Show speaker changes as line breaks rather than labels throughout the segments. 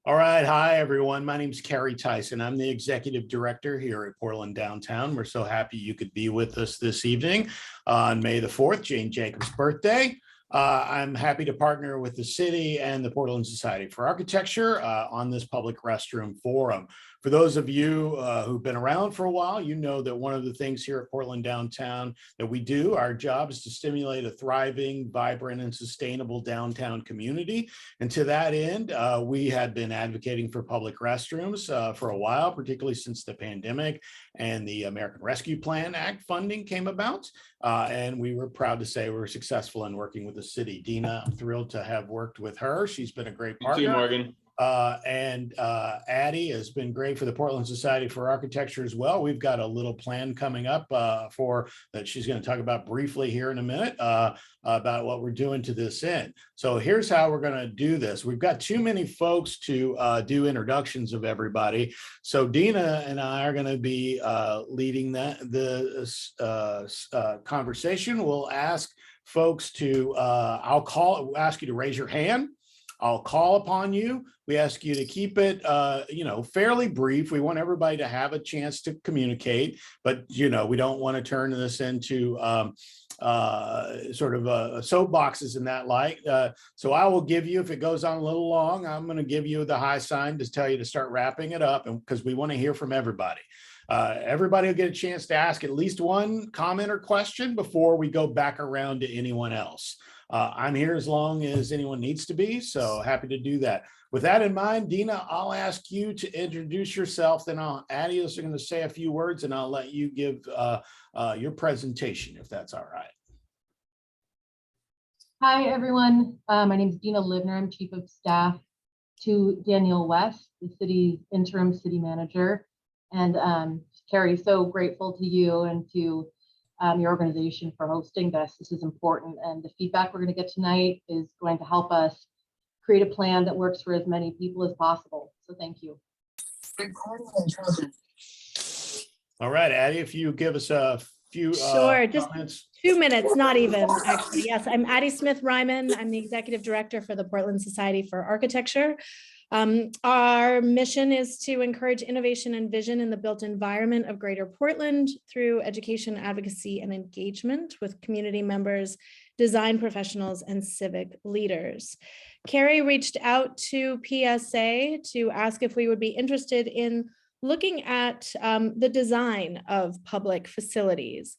All right. Hi, everyone. My name is Carrie Tyson. I'm the executive director here at Portland Downtown. We're so happy you could be with us this evening on May the 4th, Jane Jacobs' birthday. I'm happy to partner with the city and the Portland Society for Architecture on this public restroom forum. For those of you who've been around for a while, you know that one of the things here at Portland Downtown that we do, our job is to stimulate a thriving, vibrant, and sustainable downtown community. And to that end, we had been advocating for public restrooms for a while, particularly since the pandemic and the American Rescue Plan Act funding came about. And we were proud to say we were successful in working with the city. Dina, I'm thrilled to have worked with her. She's been a great partner.
You too, Morgan.
And Addie has been great for the Portland Society for Architecture as well. We've got a little plan coming up for that she's going to talk about briefly here in a minute about what we're doing to this end. So here's how we're going to do this. We've got too many folks to do introductions of everybody. So Dina and I are going to be leading the conversation. We'll ask folks to, ask you to raise your hand. I'll call upon you. We ask you to keep it, fairly brief. We want everybody to have a chance to communicate, but, we don't want to turn this into soapboxes and that like. So I will give you, if it goes on a little long, I'm going to give you the high sign to tell you to start wrapping it up, and because we want to hear from everybody. Everybody will get a chance to ask at least one comment or question before we go back around to anyone else. I'm here as long as anyone needs to be, so happy to do that. With that in mind, Dina, I'll ask you to introduce yourself, then Addie is going to say a few words, and I'll let you give your presentation, if that's all right.
Hi, everyone. My name is Dina Livner. I'm Chief of Staff to Daniel West, the city's interim city manager. And Carrie, so grateful to you and to your organization for hosting this. This is important, and the feedback we're going to get tonight is going to help us create a plan that works for as many people as possible. So thank you.
All right, Addie, if you give us a few
Sure, just
comments.
2 minutes, not even actually. Yes, I'm Addie Smith-Ryman. I'm the executive director for the Portland Society for Architecture. Our mission is to encourage innovation and vision in the built environment of Greater Portland through education, advocacy, and engagement with community members, design professionals, and civic leaders. Carrie reached out to PSA to ask if we would be interested in looking at the design of public facilities.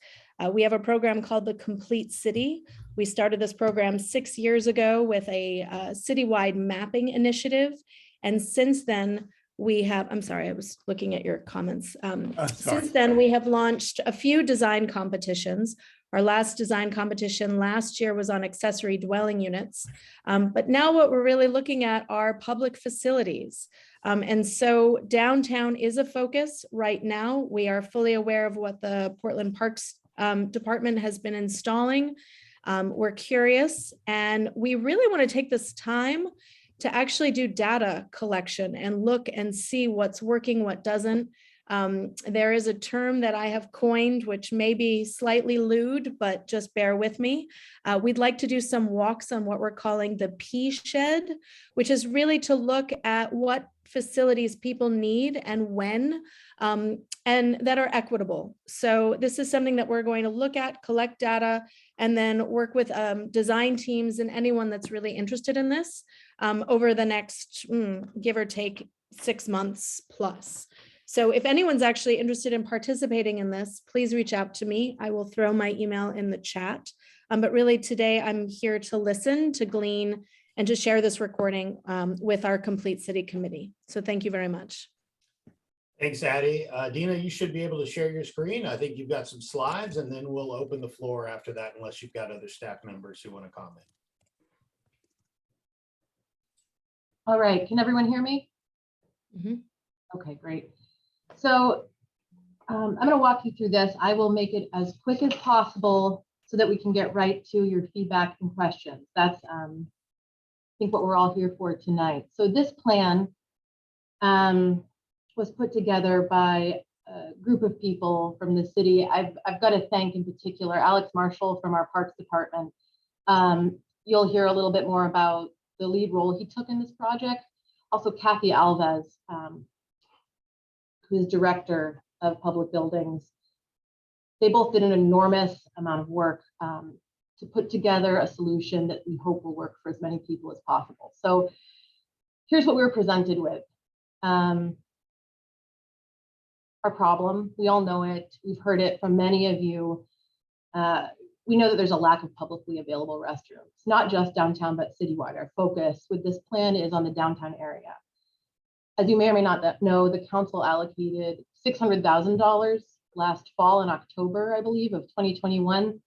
We have a program called the Complete City. We started this program 6 years ago with a citywide mapping initiative. And since then, we have, I'm sorry, I was looking at your comments. Since then, we have launched a few design competitions. Our last design competition last year was on accessory dwelling units. But now what we're really looking at are public facilities. And so downtown is a focus right now. We are fully aware of what the Portland Parks Department has been installing. We're curious, and we really want to take this time to actually do data collection and look and see what's working, what doesn't. There is a term that I have coined, which may be slightly lewd, but just bear with me. We'd like to do some walks on what we're calling the P shed, which is really to look at what facilities people need and when, and that are equitable. So this is something that we're going to look at, collect data, and then work with design teams and anyone that's really interested in this over the next, give or take, 6 months plus. So if anyone's actually interested in participating in this, please reach out to me. I will throw my email in the chat. But really today I'm here to listen, to glean, and to share this recording with our Complete City Committee. So thank you very much.
Thanks, Addie. Dina, you should be able to share your screen. I think you've got some slides, and then we'll open the floor after that, unless you've got other staff members who want to comment.
All right, can everyone hear me?
Mm-hmm.
Okay, great. So I'm going to walk you through this. I will make it as quick as possible so that we can get right to your feedback and questions. That's I think what we're all here for tonight. So this plan was put together by a group of people from the city. I've got to thank in particular Alex Marshall from our Parks Department. You'll hear a little bit more about the lead role he took in this project. also Kathy Alves, who is director of public buildings. They both did an enormous amount of work to put together a solution that we hope will work for as many people as possible. So here's what we were presented with. Our problem, we all know it. We've heard it from many of you. We know that there's a lack of publicly available restrooms, not just downtown, but citywide. Our focus with this plan is on the downtown area. As you may or may not know, the council allocated $600,000 last fall in October, I believe, of 2021.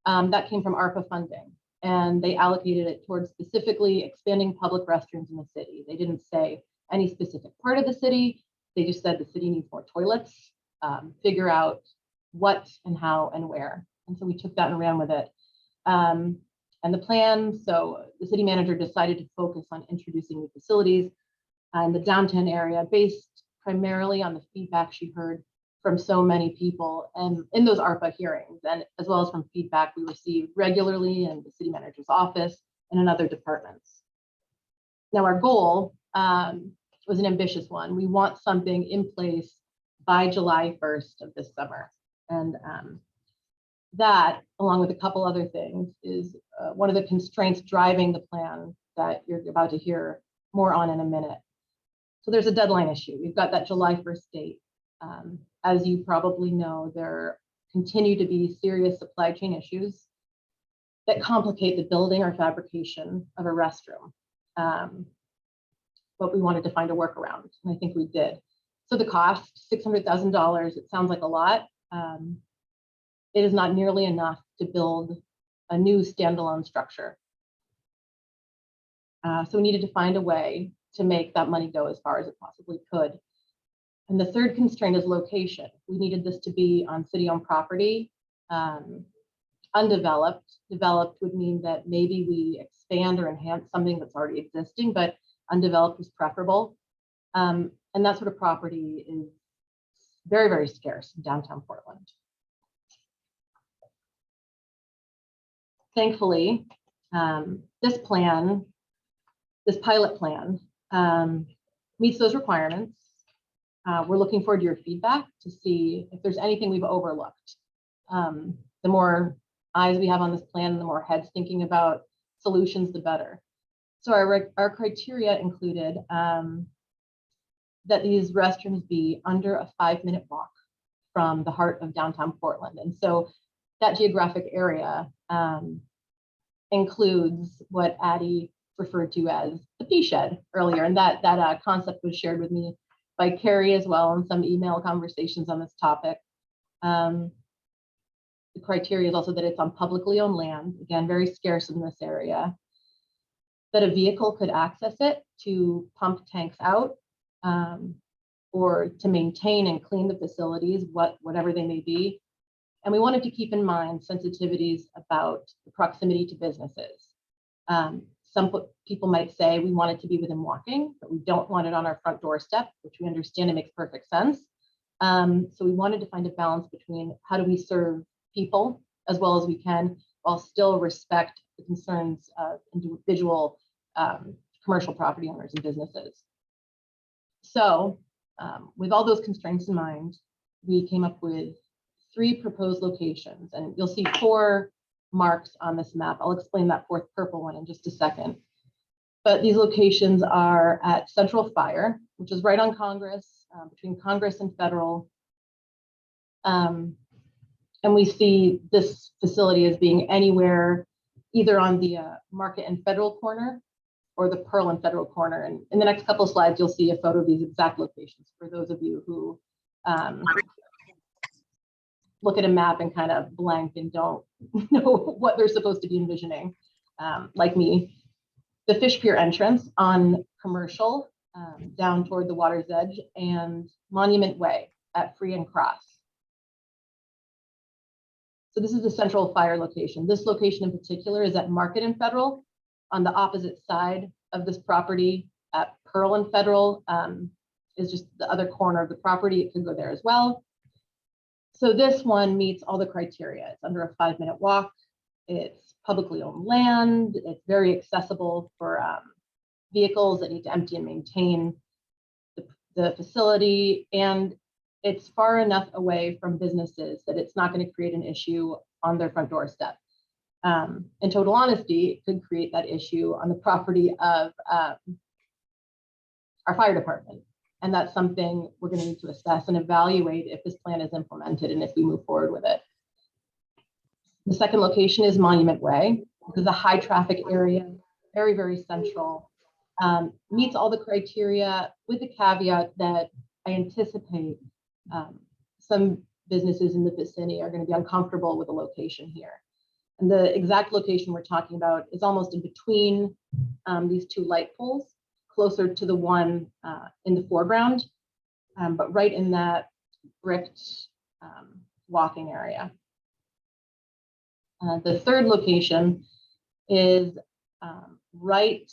That came from ARPA funding, and they allocated it towards specifically expanding public restrooms in the city. They didn't say any specific part of the city. They just said the city needs more toilets, figure out what and how and where. And so we took that and ran with it. And the plan, so the city manager decided to focus on introducing new facilities in the downtown area based primarily on the feedback she heard from so many people and in those ARPA hearings, and as well as from feedback we received regularly in the city manager's office and in other departments. Now our goal was an ambitious one. We want something in place by July 1st of this summer. And that, along with a couple other things, is one of the constraints driving the plan that you're about to hear more on in a minute. So there's a deadline issue. We've got that July 1st date. As you probably know, there continue to be serious supply chain issues that complicate the building or fabrication of a restroom. But we wanted to find a workaround, and I think we did. So the cost, $600,000, it sounds like a lot. It is not nearly enough to build a new standalone structure. So we needed to find a way to make that money go as far as it possibly could. And the third constraint is location. We needed this to be on city-owned property, undeveloped. Developed would mean that maybe we expand or enhance something that's already existing, but undeveloped is preferable. And that sort of property is very, very scarce in downtown Portland. Thankfully, this plan, this pilot plan, meets those requirements. We're looking forward to your feedback to see if there's anything we've overlooked. The more eyes we have on this plan, the more heads thinking about solutions, the better. So our criteria included that these restrooms be under a 5-minute walk from the heart of downtown Portland. And so that geographic area includes what Addie referred to as the pea shed earlier. And that concept was shared with me by Carrie as well in some email conversations on this topic. The criteria is also that it's on publicly owned land, again, very scarce in this area, that a vehicle could access it to pump tanks out or to maintain and clean the facilities, whatever they may be. And we wanted to keep in mind sensitivities about the proximity to businesses. Some people might say we want it to be within walking, but we don't want it on our front doorstep, which we understand it makes perfect sense. So we wanted to find a balance between how do we serve people as well as we can, while still respect the concerns of individual commercial property owners and businesses. So with all those constraints in mind, we came up with 3 proposed locations, and you'll see 4 marks on this map. I'll explain that 4th purple one in just a second. But these locations are at Central Fire, which is right on Congress, between Congress and Federal. And we see this facility as being anywhere either on the Market and Federal corner or the Pearl and Federal corner. And in the next couple of slides, you'll see a photo of these exact locations for those of you who look at a map and kind of blank and don't know what they're supposed to be envisioning, like me. The Fish Pier entrance on Commercial down toward the water's edge, and Monument Way at Free and Cross. So this is the Central Fire location. This location in particular is at Market and Federal. On the opposite side of this property at Pearl and Federal is just the other corner of the property. It could go there as well. So this one meets all the criteria. It's under a 5-minute walk. It's publicly owned land. It's very accessible for vehicles that need to empty and maintain the facility, and it's far enough away from businesses that it's not going to create an issue on their front doorstep. In total honesty, it could create that issue on the property of our fire department. And that's something we're going to need to assess and evaluate if this plan is implemented and if we move forward with it. The second location is Monument Way. This is a high traffic area, very, very central. Meets all the criteria with the caveat that I anticipate some businesses in the vicinity are going to be uncomfortable with the location here. And the exact location we're talking about is almost in between these two light poles, closer to the one in the foreground, but right in that bricked walking area. The third location is right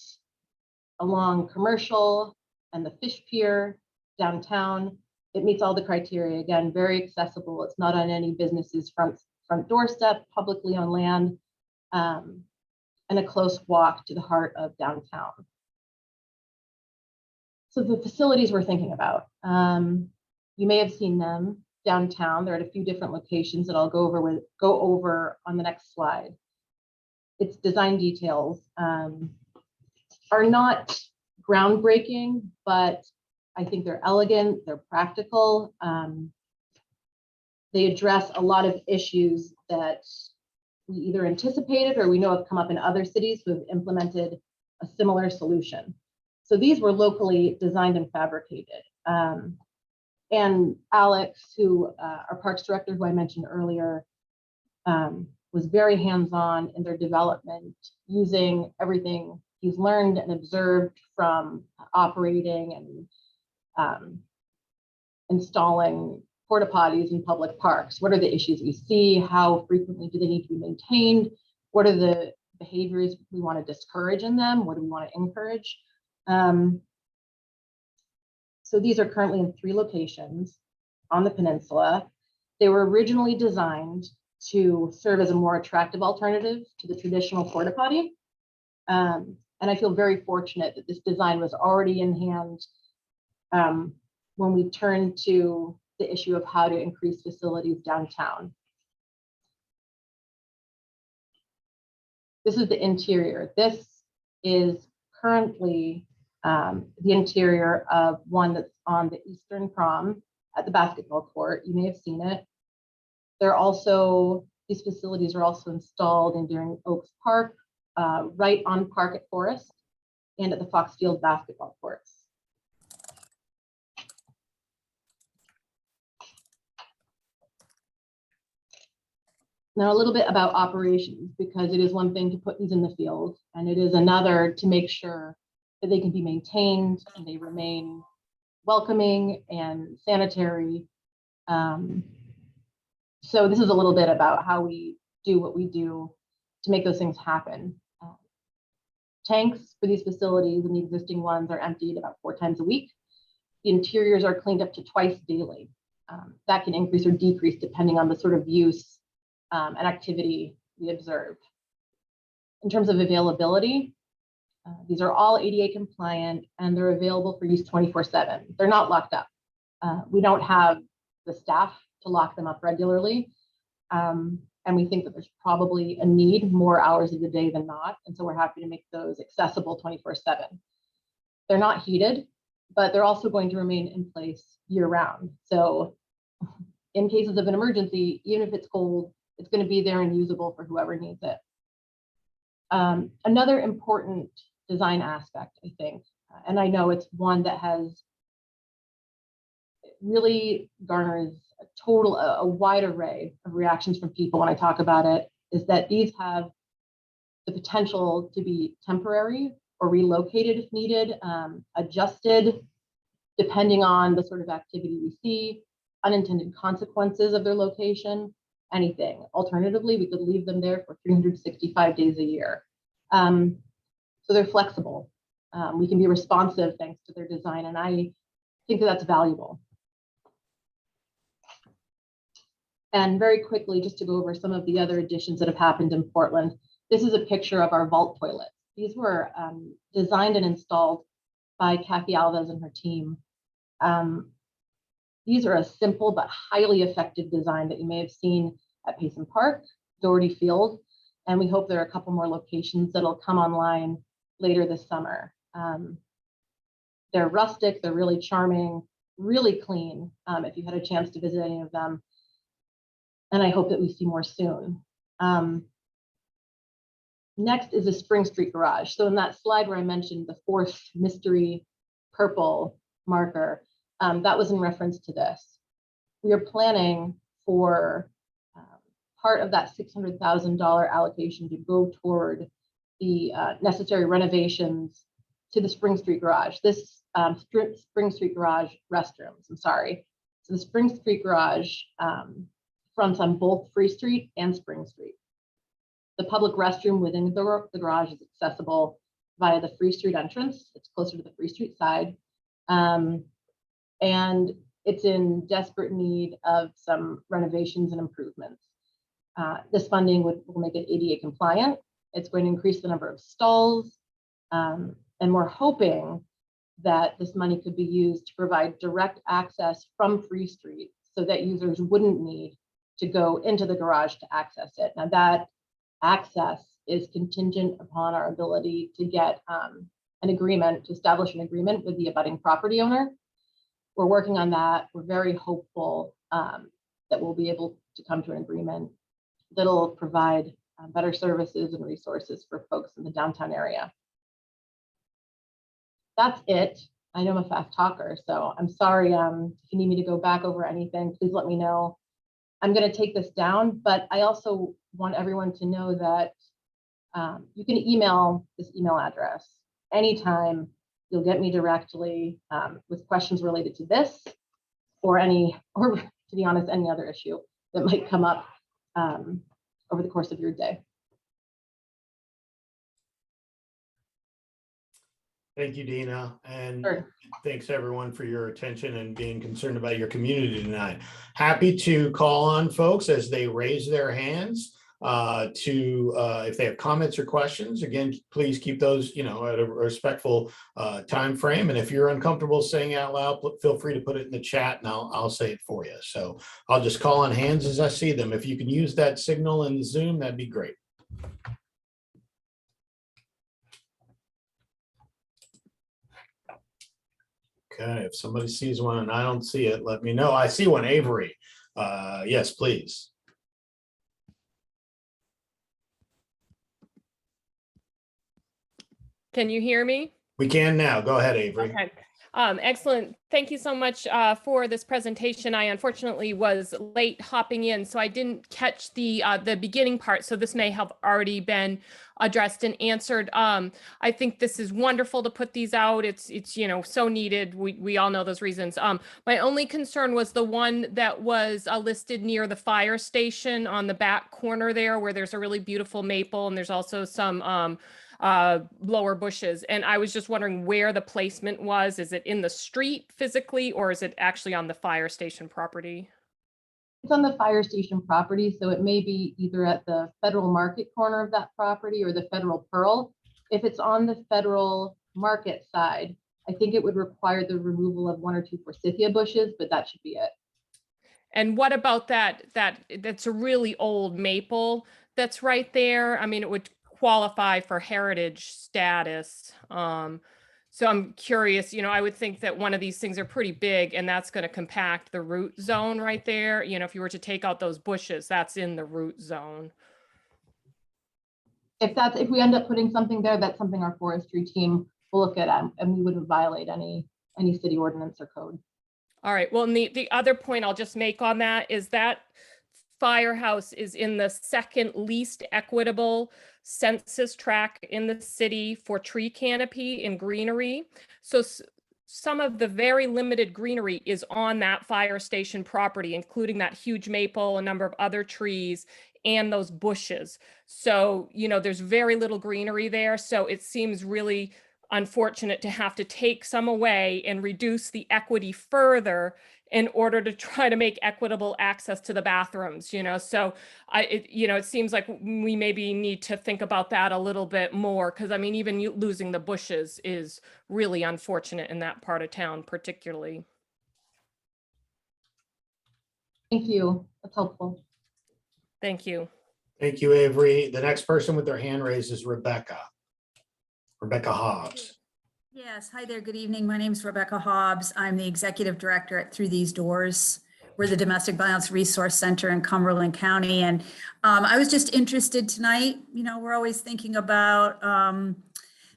along Commercial and the Fish Pier downtown. It meets all the criteria. Again, very accessible. It's not on any business's front doorstep, publicly on land, and a close walk to the heart of downtown. So the facilities we're thinking about, you may have seen them downtown. They're at a few different locations that I'll go over on the next slide. Its design details are not groundbreaking, but I think they're elegant, they're practical. They address a lot of issues that we either anticipated or we know have come up in other cities who have implemented a similar solution. So these were locally designed and fabricated. And Alex, who our Parks Director, who I mentioned earlier, was very hands-on in their development, using everything he's learned and observed from operating and installing porta potties in public parks. What are the issues we see? How frequently do they need to be maintained? What are the behaviors we want to discourage in them? What do we want to encourage? So these are currently in 3 locations on the peninsula. They were originally designed to serve as a more attractive alternative to the traditional porta potty. And I feel very fortunate that this design was already in hand when we turned to the issue of how to increase facilities downtown. This is the interior. This is currently the interior of one that's on the Eastern Prom at the basketball court. You may have seen it. These facilities are also installed in during Oaks Park, right on Park at Forest, and at the Fox Field basketball courts. Now, a little bit about operations, because it is one thing to put these in the field, and it is another to make sure that they can be maintained and they remain welcoming and sanitary. So this is a little bit about how we do what we do to make those things happen. Tanks for these facilities and the existing ones are emptied about 4 times a week. The interiors are cleaned up to twice daily. That can increase or decrease depending on the sort of use and activity we observe. In terms of availability, these are all ADA compliant and they're available for use 24/7. They're not locked up. We don't have the staff to lock them up regularly. And we think that there's probably a need more hours of the day than not. And so we're happy to make those accessible 24/7. They're not heated, but they're also going to remain in place year round. So in cases of an emergency, even if it's cold, it's going to be there and usable for whoever needs it. Another important design aspect, I think, and I know it's one that really garners a wide array of reactions from people when I talk about it, is that these have the potential to be temporary or relocated if needed, adjusted depending on the sort of activity we see, unintended consequences of their location, anything. Alternatively, we could leave them there for 365 days a year. So they're flexible. We can be responsive thanks to their design, and I think that that's valuable. And very quickly, just to go over some of the other additions that have happened in Portland, this is a picture of our vault toilets. These were designed and installed by Kathy Alves and her team. These are a simple but highly effective design that you may have seen at Payson Park, Doherty Field, and we hope there are a couple more locations that'll come online later this summer. They're rustic, they're really charming, really clean, if you had a chance to visit any of them. And I hope that we see more soon. Next is the Spring Street Garage. So in that slide where I mentioned the fourth mystery purple marker, that was in reference to this. We are planning for part of that $600,000 allocation to go toward the necessary renovations to the Spring Street Garage. This Spring Street Garage restrooms, I'm sorry. So the Spring Street Garage fronts on both Free Street and Spring Street. The public restroom within the garage is accessible via the Free Street entrance. It's closer to the Free Street side. And it's in desperate need of some renovations and improvements. This funding will make it ADA compliant. It's going to increase the number of stalls. And we're hoping that this money could be used to provide direct access from Free Street so that users wouldn't need to go into the garage to access it. Now that access is contingent upon our ability to get an agreement, to establish an agreement with the abutting property owner. We're working on that. We're very hopeful that we'll be able to come to an agreement that'll provide better services and resources for folks in the downtown area. That's it. I know I'm a fast talker, so I'm sorry if you need me to go back over anything, please let me know. I'm going to take this down, but I also want everyone to know that you can email this email address anytime. You'll get me directly with questions related to this or to be honest, any other issue that might come up over the course of your day.
Thank you, Dina, and
Sure.
thanks everyone for your attention and being concerned about your community tonight. Happy to call on folks as they raise their hands if they have comments or questions. Again, please keep those, at a respectful time frame. And if you're uncomfortable saying out loud, feel free to put it in the chat, and I'll say it for you. So I'll just call on hands as I see them. If you can use that signal in Zoom, that'd be great. Okay, if somebody sees one and I don't see it, let me know. I see one, Avery. Yes, please.
Can you hear me?
We can now. Go ahead, Avery.
Okay. Excellent. Thank you so much for this presentation. I unfortunately was late hopping in, so I didn't catch the beginning part. So this may have already been addressed and answered. I think this is wonderful to put these out. It's so needed. We all know those reasons. My only concern was the one that was listed near the fire station on the back corner there, where there's a really beautiful maple and there's also some lower bushes. And I was just wondering where the placement was. Is it in the street physically, or is it actually on the fire station property?
It's on the fire station property, so it may be either at the Federal Market corner of that property or the Federal Pearl. If it's on the Federal Market side, I think it would require the removal of 1 or 2 forsythia bushes, but that should be it.
And what about that's a really old maple that's right there? I mean, it would qualify for heritage status. So I'm curious, I would think that one of these things are pretty big, and that's going to compact the root zone right there. If you were to take out those bushes, that's in the root zone.
If we end up putting something there, that's something our forestry team will look at, and we wouldn't violate any city ordinance or code.
All right. Well, and the other point I'll just make on that is that firehouse is in the second least equitable census tract in the city for tree canopy and greenery. So some of the very limited greenery is on that fire station property, including that huge maple, a number of other trees, and those bushes. So, there's very little greenery there. So it seems really unfortunate to have to take some away and reduce the equity further in order to try to make equitable access to the bathrooms, so it seems like we maybe need to think about that a little bit more, because I mean, even losing the bushes is really unfortunate in that part of town particularly.
Thank you. That's helpful.
Thank you.
Thank you, Avery. The next person with their hand raised is Rebecca Hobbs.
Yes, hi there, good evening. My name is Rebecca Hobbs. I'm the Executive Director at Through These Doors. We're the Domestic Violence Resource Center in Cumberland County. And I was just interested tonight, we're always thinking about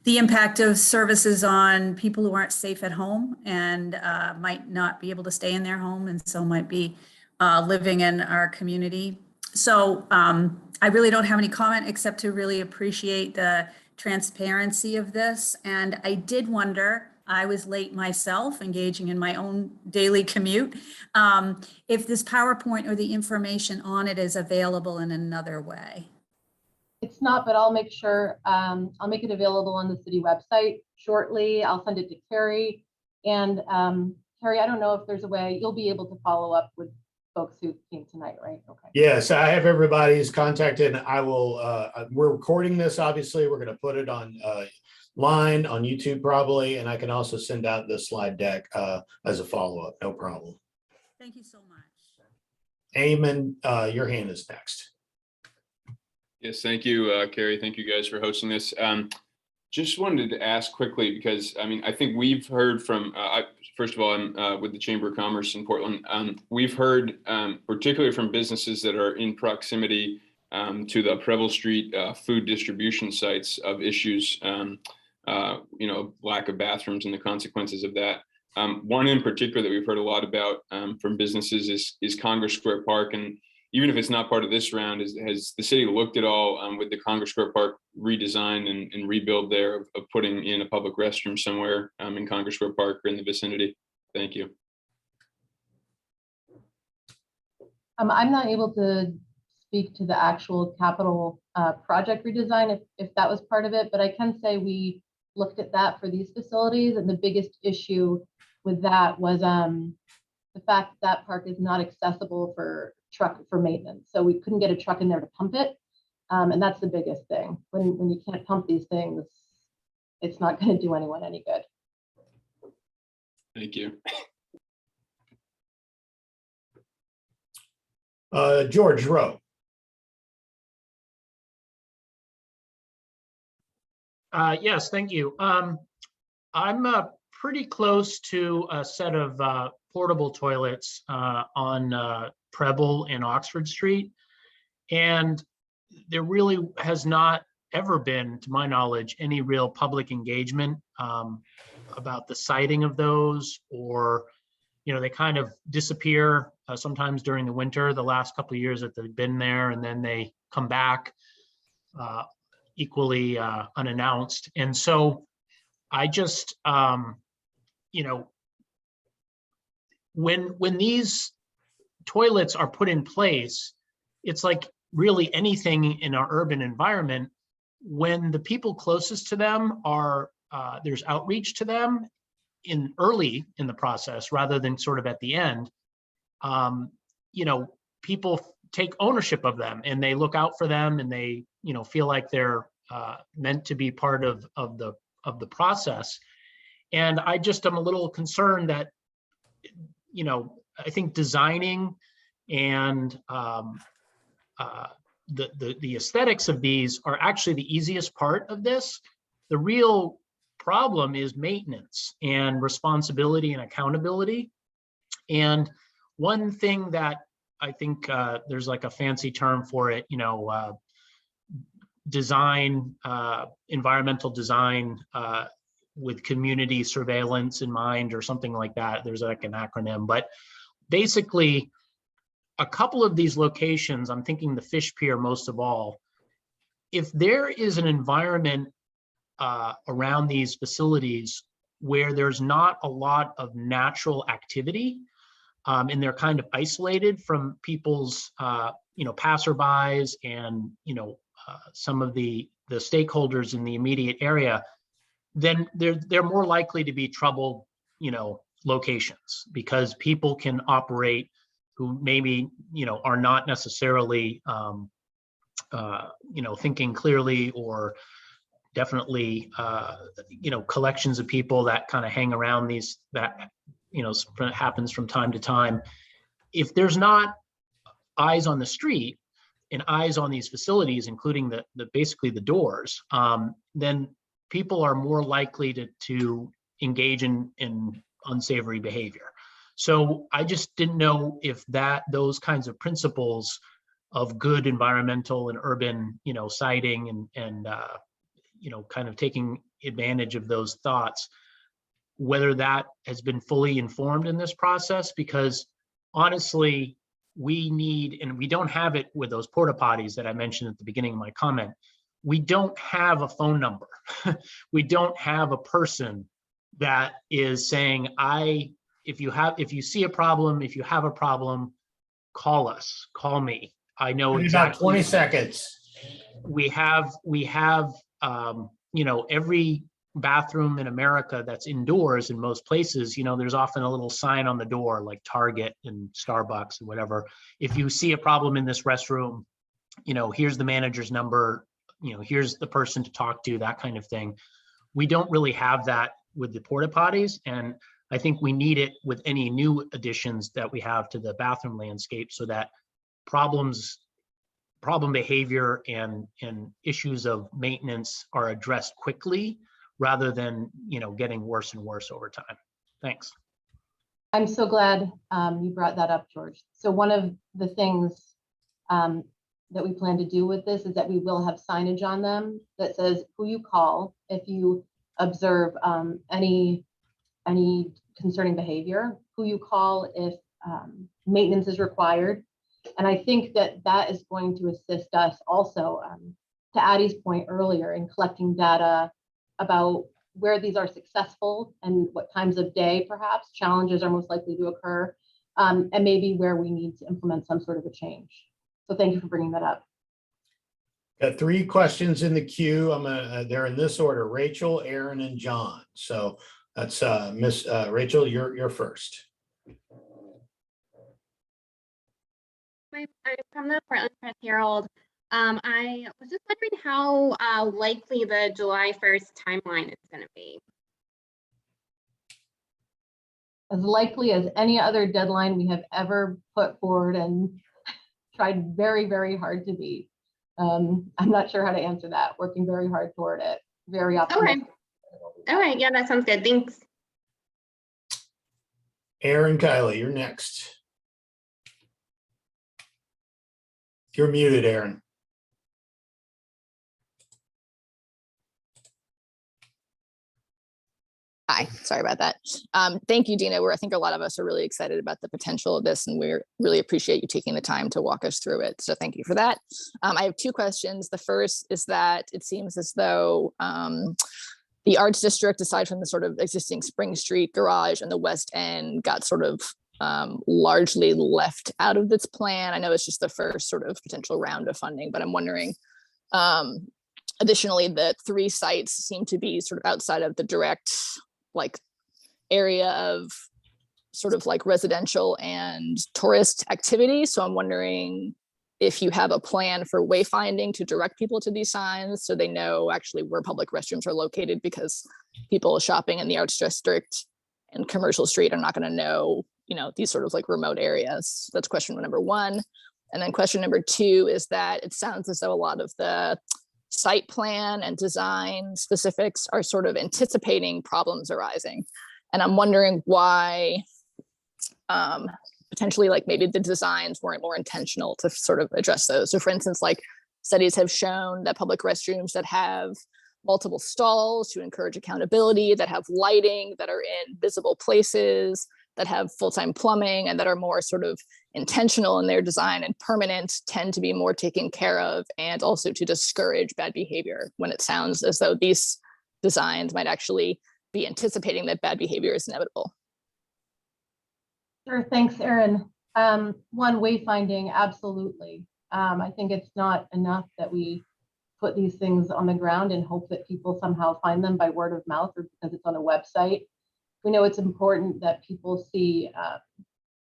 the impact of services on people who aren't safe at home and might not be able to stay in their home, and so might be living in our community. So I really don't have any comment except to really appreciate the transparency of this. And I did wonder, I was late myself, engaging in my own daily commute, if this PowerPoint or the information on it is available in another way.
It's not, but I'll make sure, I'll make it available on the city website shortly. I'll send it to Carrie. And Carrie, I don't know if there's a way you'll be able to follow up with folks who came tonight, right? Okay.
Yes, I have everybody's contacted. I will, we're recording this, obviously. We're going to put it on line on YouTube probably, and I can also send out the slide deck as a follow-up, no problem.
Thank you so much.
Eamon, your hand is next.
Yes, thank you, Carrie. Thank you guys for hosting this. Just wanted to ask quickly, because I mean, I think we've heard from, first of all, I'm with the Chamber of Commerce in Portland. We've heard particularly from businesses that are in proximity to the Preble Street food distribution sites of issues, lack of bathrooms and the consequences of that. One in particular that we've heard a lot about from businesses is Congress Square Park. And even if it's not part of this round, has the city looked at all with the Congress Square Park redesign and rebuild there of putting in a public restroom somewhere in Congress Square Park or in the vicinity? Thank you.
I'm not able to speak to the actual capital project redesign if that was part of it, but I can say we looked at that for these facilities, and the biggest issue with that was the fact that park is not accessible for maintenance. So we couldn't get a truck in there to pump it. And that's the biggest thing. When you can't pump these things, it's not going to do anyone any good.
Thank you.
George Rowe.
Yes, thank you. I'm pretty close to a set of portable toilets on Preble and Oxford Street. And there really has not ever been, to my knowledge, any real public engagement about the siting of those, or, they kind of disappear sometimes during the winter, the last couple of years that they've been there, and then they come back equally unannounced. And so I just, when these toilets are put in place, it's like really anything in our urban environment. When the people closest to them are, there's outreach to them early in the process rather than sort of at the end, people take ownership of them and they look out for them, and they, feel like they're meant to be part of the process. And I just am a little concerned that, I think designing and the aesthetics of these are actually the easiest part of this. The real problem is maintenance and responsibility and accountability. And one thing that I think there's like a fancy term for it, design, environmental design with community surveillance in mind, or something like that. There's like an acronym, but basically a couple of these locations, I'm thinking the Fish Pier most of all, if there is an environment around these facilities where there's not a lot of natural activity, and they're kind of isolated from people's, passerbys and, some of the stakeholders in the immediate area, then they're more likely to be troubled, locations, because people can operate who maybe, are not necessarily, thinking clearly, or definitely, collections of people that kind of hang around these, that, happens from time to time. If there's not eyes on the street and eyes on these facilities, including the basically the doors, then people are more likely to engage in unsavory behavior. So I just didn't know if those kinds of principles of good environmental and urban, siting and kind of taking advantage of those thoughts, whether that has been fully informed in this process, because honestly, we need, and we don't have it with those porta potties that I mentioned at the beginning of my comment. We don't have a phone number. We don't have a person that is saying, if you see a problem, if you have a problem, call us, call me. I know
About
exactly.
20 seconds.
We have, every bathroom in America that's indoors in most places, there's often a little sign on the door, like Target and Starbucks and whatever. If you see a problem in this restroom, here's the manager's number, here's the person to talk to, that kind of thing. We don't really have that with the porta potties, and I think we need it with any new additions that we have to the bathroom landscape, so that problem behavior and issues of maintenance are addressed quickly, rather than getting worse and worse over time. Thanks.
I'm so glad you brought that up, George. So one of the things that we plan to do with this is that we will have signage on them that says who you call if you observe any concerning behavior, who you call if maintenance is required. And I think that is going to assist us also, to Addie's point earlier, in collecting data about where these are successful and what times of day perhaps challenges are most likely to occur, and maybe where we need to implement some sort of a change. So thank you for bringing that up.
Got 3 questions in the queue. They're in this order: Rachel, Aaron, and John. So that's Miss Rachel, you're first.
I'm from the Portland Press Herald. I was just wondering how likely the July 1st timeline is going to be.
As likely as any other deadline we have ever put forward and tried very, very hard to beat. I'm not sure how to answer that. Working very hard toward it. Very optimistic.
Okay. All right. Yeah, that sounds good. Thanks.
Aaron, Kylie, you're next. You're muted, Aaron.
Hi, sorry about that. Thank you, Dina. I think a lot of us are really excited about the potential of this, and we really appreciate you taking the time to walk us through it. So thank you for that. I have 2 questions. The first is that it seems as though the Arts District, aside from the sort of existing Spring Street garage and the West End, got sort of largely left out of this plan. I know it's just the first sort of potential round of funding, but I'm wondering, additionally, the 3 sites seem to be sort of outside of the direct area of sort of residential and tourist activity. So I'm wondering if you have a plan for wayfinding to direct people to these signs so they know actually where public restrooms are located, because people shopping in the Arts District and Commercial Street are not going to know, these sort of remote areas. That's question number 1. And then question number 2 is that it sounds as though a lot of the site plan and design specifics are sort of anticipating problems arising. And I'm wondering why potentially maybe the designs weren't more intentional to sort of address those. So for instance, studies have shown that public restrooms that have multiple stalls to encourage accountability, that have lighting, that are in visible places, that have full-time plumbing, and that are more sort of intentional in their design and permanent, tend to be more taken care of, and also to discourage bad behavior, when it sounds as though these designs might actually be anticipating that bad behavior is inevitable.
Sure, thanks, Aaron. One, wayfinding, absolutely. I think it's not enough that we put these things on the ground and hope that people somehow find them by word of mouth or because it's on a website. we know it's important that people see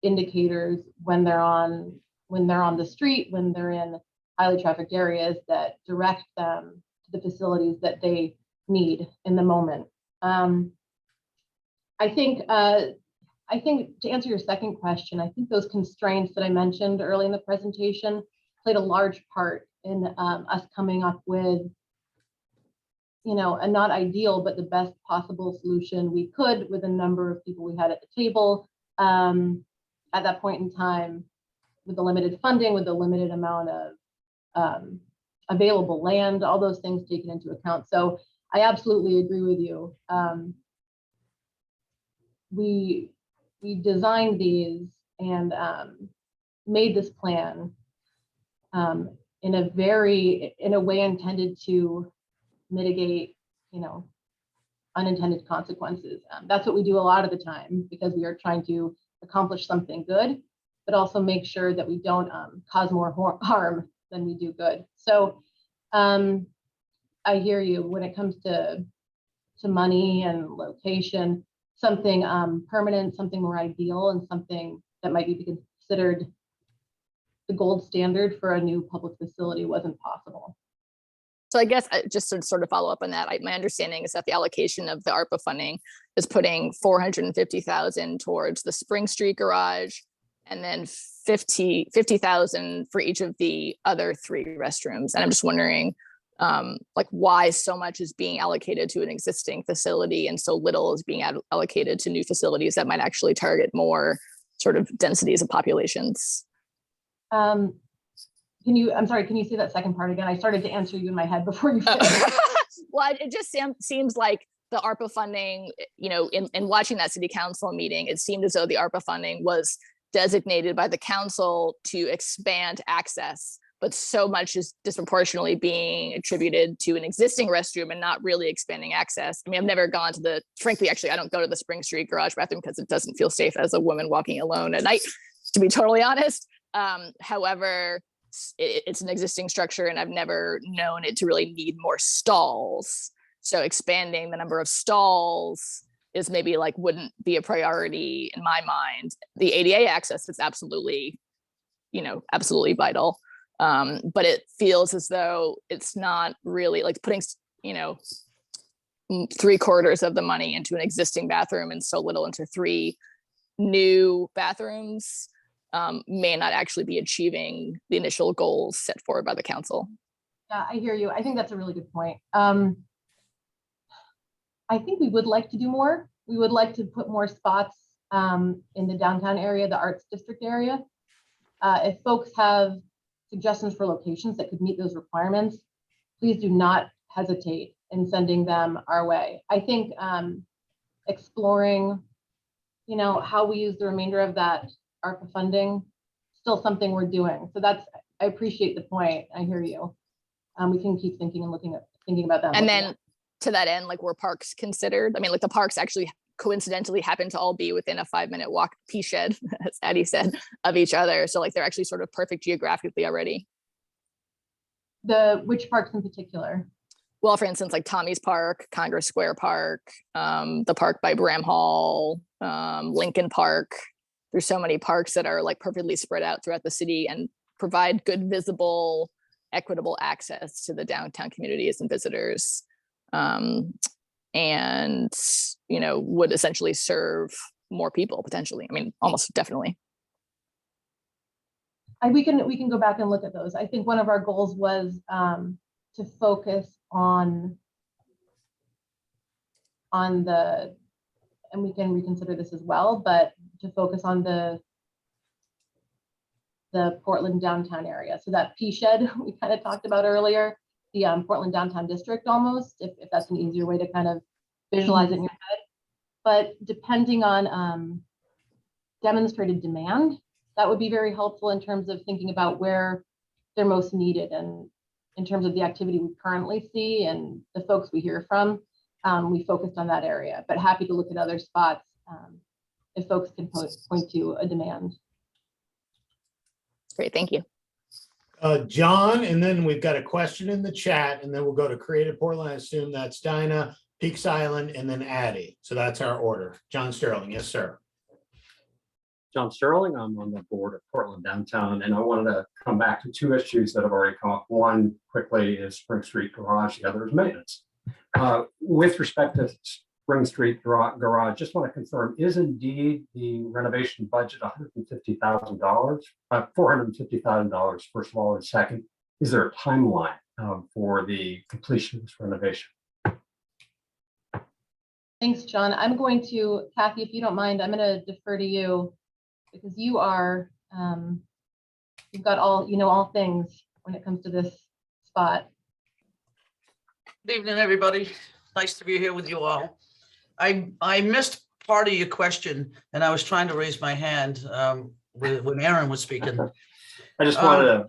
indicators when they're on the street, when they're in highly trafficked areas, that direct them to the facilities that they need in the moment. I think to answer your second question, I think those constraints that I mentioned early in the presentation played a large part in us coming up with, a not ideal, but the best possible solution we could with a number of people we had at the table at that point in time, with the limited funding, with the limited amount of available land, all those things taken into account. So I absolutely agree with you. We designed these and made this plan in a way intended to mitigate, unintended consequences. That's what we do a lot of the time, because we are trying to accomplish something good, but also make sure that we don't cause more harm than we do good. So I hear you when it comes to money and location, something permanent, something more ideal, and something that might be considered the gold standard for a new public facility wasn't possible.
So I guess just to sort of follow up on that, my understanding is that the allocation of the ARPA funding is putting $450,000 towards the Spring Street garage, and then $50,000 for each of the other 3 restrooms. And I'm just wondering, why so much is being allocated to an existing facility and so little is being allocated to new facilities that might actually target more sort of densities of populations.
I'm sorry, can you say that second part again? I started to answer you in my head before you finished.
Well, it just seems like the ARPA funding, in watching that city council meeting, it seemed as though the ARPA funding was designated by the council to expand access, but so much is disproportionately being attributed to an existing restroom and not really expanding access. I mean, I've never gone to frankly, actually, I don't go to the Spring Street garage bathroom because it doesn't feel safe as a woman walking alone at night, to be totally honest. However, it's an existing structure and I've never known it to really need more stalls. So expanding the number of stalls is maybe wouldn't be a priority in my mind. The ADA access is absolutely vital. But it feels as though it's not really putting, 3/4 of the money into an existing bathroom and so little into 3 new bathrooms may not actually be achieving the initial goals set forward by the council.
Yeah, I hear you. I think that's a really good point. I think we would like to do more. We would like to put more spots in the downtown area, the arts district area. If folks have suggestions for locations that could meet those requirements, please do not hesitate in sending them our way. I think exploring, how we use the remainder of that ARPA funding, still something we're doing. So I appreciate the point. I hear you. We can keep thinking and thinking about that.
And then to that end, were parks considered? I mean, the parks actually coincidentally happen to all be within a 5-minute walk, pea shed, as Addie said, of each other. So they're actually sort of perfect geographically already.
Which parks in particular?
Well, for instance, Tommy's Park, Congress Square Park, the park by Bram Hall, Lincoln Park. There's so many parks that are perfectly spread out throughout the city and provide good, visible, equitable access to the downtown communities and visitors. And would essentially serve more people potentially. I mean, almost definitely.
We can go back and look at those. I think one of our goals was to focus on the, and we can reconsider this as well, but to focus on the Portland downtown area. So that pea shed we kind of talked about earlier, the Portland downtown district almost, if that's an easier way to kind of visualize it in your head. But depending on demonstrated demand, that would be very helpful in terms of thinking about where they're most needed and in terms of the activity we currently see and the folks we hear from. We focused on that area, but happy to look at other spots if folks can point to a demand.
Great, thank you.
John, and then we've got a question in the chat, and then we'll go to Creative Portland. I assume that's Dinah, Peaks Island, and then Addie. So that's our order. John Sterling, yes, sir.
John Sterling, I'm on the board of Portland Downtown, and I wanted to come back to two issues that have already come up. One quickly is Spring Street Garage, the other is maintenance. With respect to Spring Street Garage, just want to confirm, is indeed the renovation budget $150,000, $450,000, first of all, and second, is there a timeline for the completion of this renovation?
Thanks, John. I'm going to, Kathy, if you don't mind, I'm going to defer to you because you are, you've got all, you know, all things when it comes to this spot.
Good evening, everybody. Nice to be here with you all. I missed part of your question and I was trying to raise my hand when Aaron was speaking.
I just wanted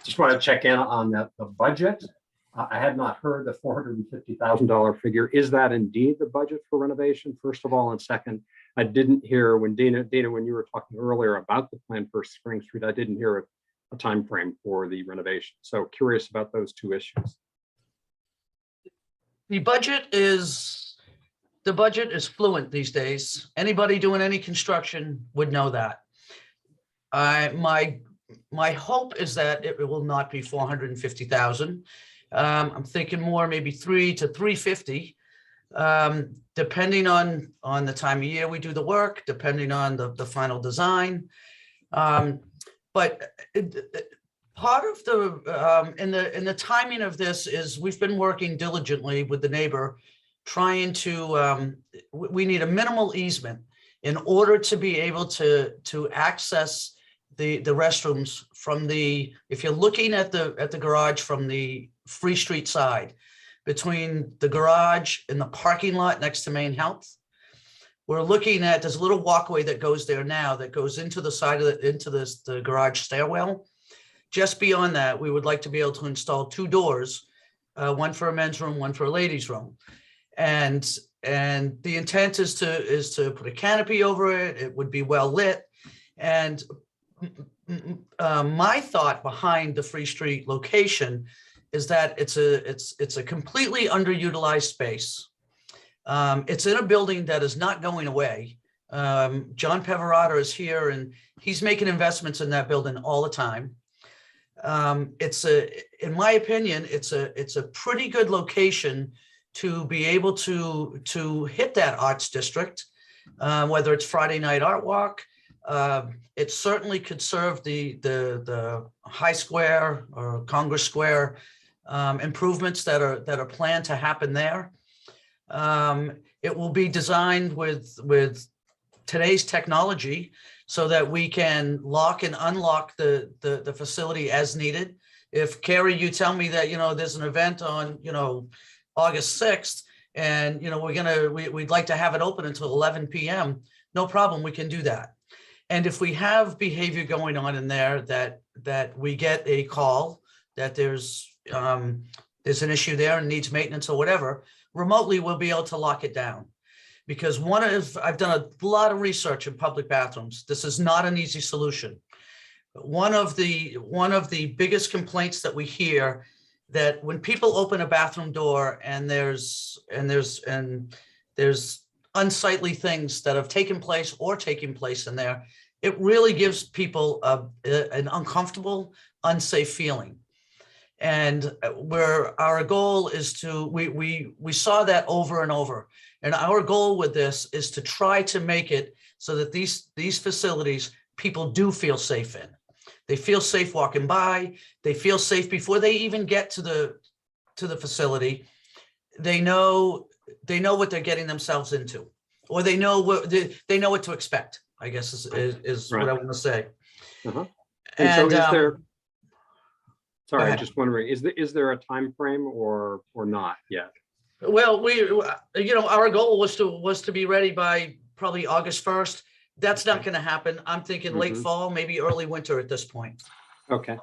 to check in on the budget. I had not heard the $450,000 figure. Is that indeed the budget for renovation, first of all? And second, I didn't hear when Dina, when you were talking earlier about the plan for Spring Street, I didn't hear a time frame for the renovation. So curious about those two issues.
The budget is fluent these days. Anybody doing any construction would know that. My hope is that it will not be 450,000. I'm thinking more maybe 3 to 350, depending on the time of year we do the work, depending on the final design. But part of the in the timing of this is we've been working diligently with the neighbor, trying to we need a minimal easement in order to be able to access the restrooms from the, if you're looking at the garage from the Free Street side, between the garage and the parking lot next to Maine Health. We're looking at, there's a little walkway that goes there now that goes into the side of the garage stairwell. Just beyond that, we would like to be able to install 2 doors, one for a men's room, one for a ladies' room. And the intent is to put a canopy over it. It would be well lit. And my thought behind the Free Street location is that it's a completely underutilized space. It's in a building that is not going away. John Peverata is here and he's making investments in that building all the time. In my opinion, it's a pretty good location to be able to hit that arts district, whether it's Friday night art walk. It certainly could serve the High Square or Congress Square improvements that are planned to happen there. It will be designed with today's technology so that we can lock and unlock the facility as needed. If Carrie, you tell me that, there's an event on, August 6th and, we'd like to have it open until 11 p.m. No problem, we can do that. And if we have behavior going on in there that we get a call that there's an issue there and needs maintenance or whatever, remotely we'll be able to lock it down. Because I've done a lot of research in public bathrooms. This is not an easy solution. One of the biggest complaints that we hear that when people open a bathroom door and there's unsightly things that have taken place or taking place in there, it really gives people an uncomfortable, unsafe feeling. And where our goal is to, we saw that over and over. And our goal with this is to try to make it so that these facilities, people do feel safe in. They feel safe walking by. They feel safe before they even get to the facility. They know what they're getting themselves into, or they know what to expect, I guess is
Right.
what I want to say.
Uh-huh.
And
so is there, sorry, I'm
ahead.
just wondering, is there a time frame or not yet?
Well, our goal was to be ready by probably August 1st. That's not going to happen. I'm thinking late fall, maybe early winter at this point.
Okay.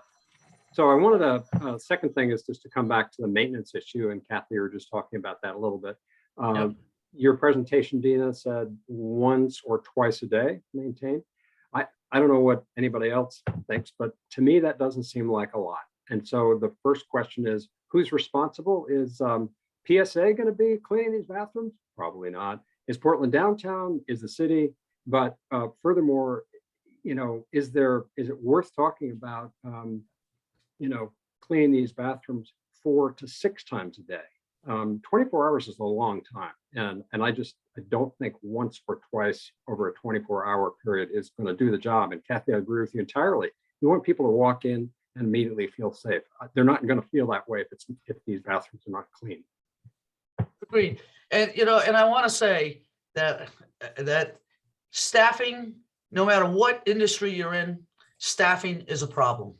So I wanted to, second thing is just to come back to the maintenance issue, and Kathy, you were just talking about that a little bit.
Yep.
Your presentation, Dina, said once or twice a day maintained. I don't know what anybody else thinks, but to me, that doesn't seem like a lot. And so the first question is, who's responsible? Is PSA going to be cleaning these bathrooms? Probably not. Is Portland downtown? Is the city? But furthermore, you know, is it worth talking about, you know, cleaning these bathrooms 4 to 6 times a day? 24 hours is a long time. And I don't think once or twice over a 24-hour period is going to do the job. And Kathy, I agree with you entirely. You want people to walk in and immediately feel safe. They're not going to feel that way if these bathrooms are not clean.
Agreed. And, you know, and I want to say that staffing, no matter what industry you're in, staffing is a problem.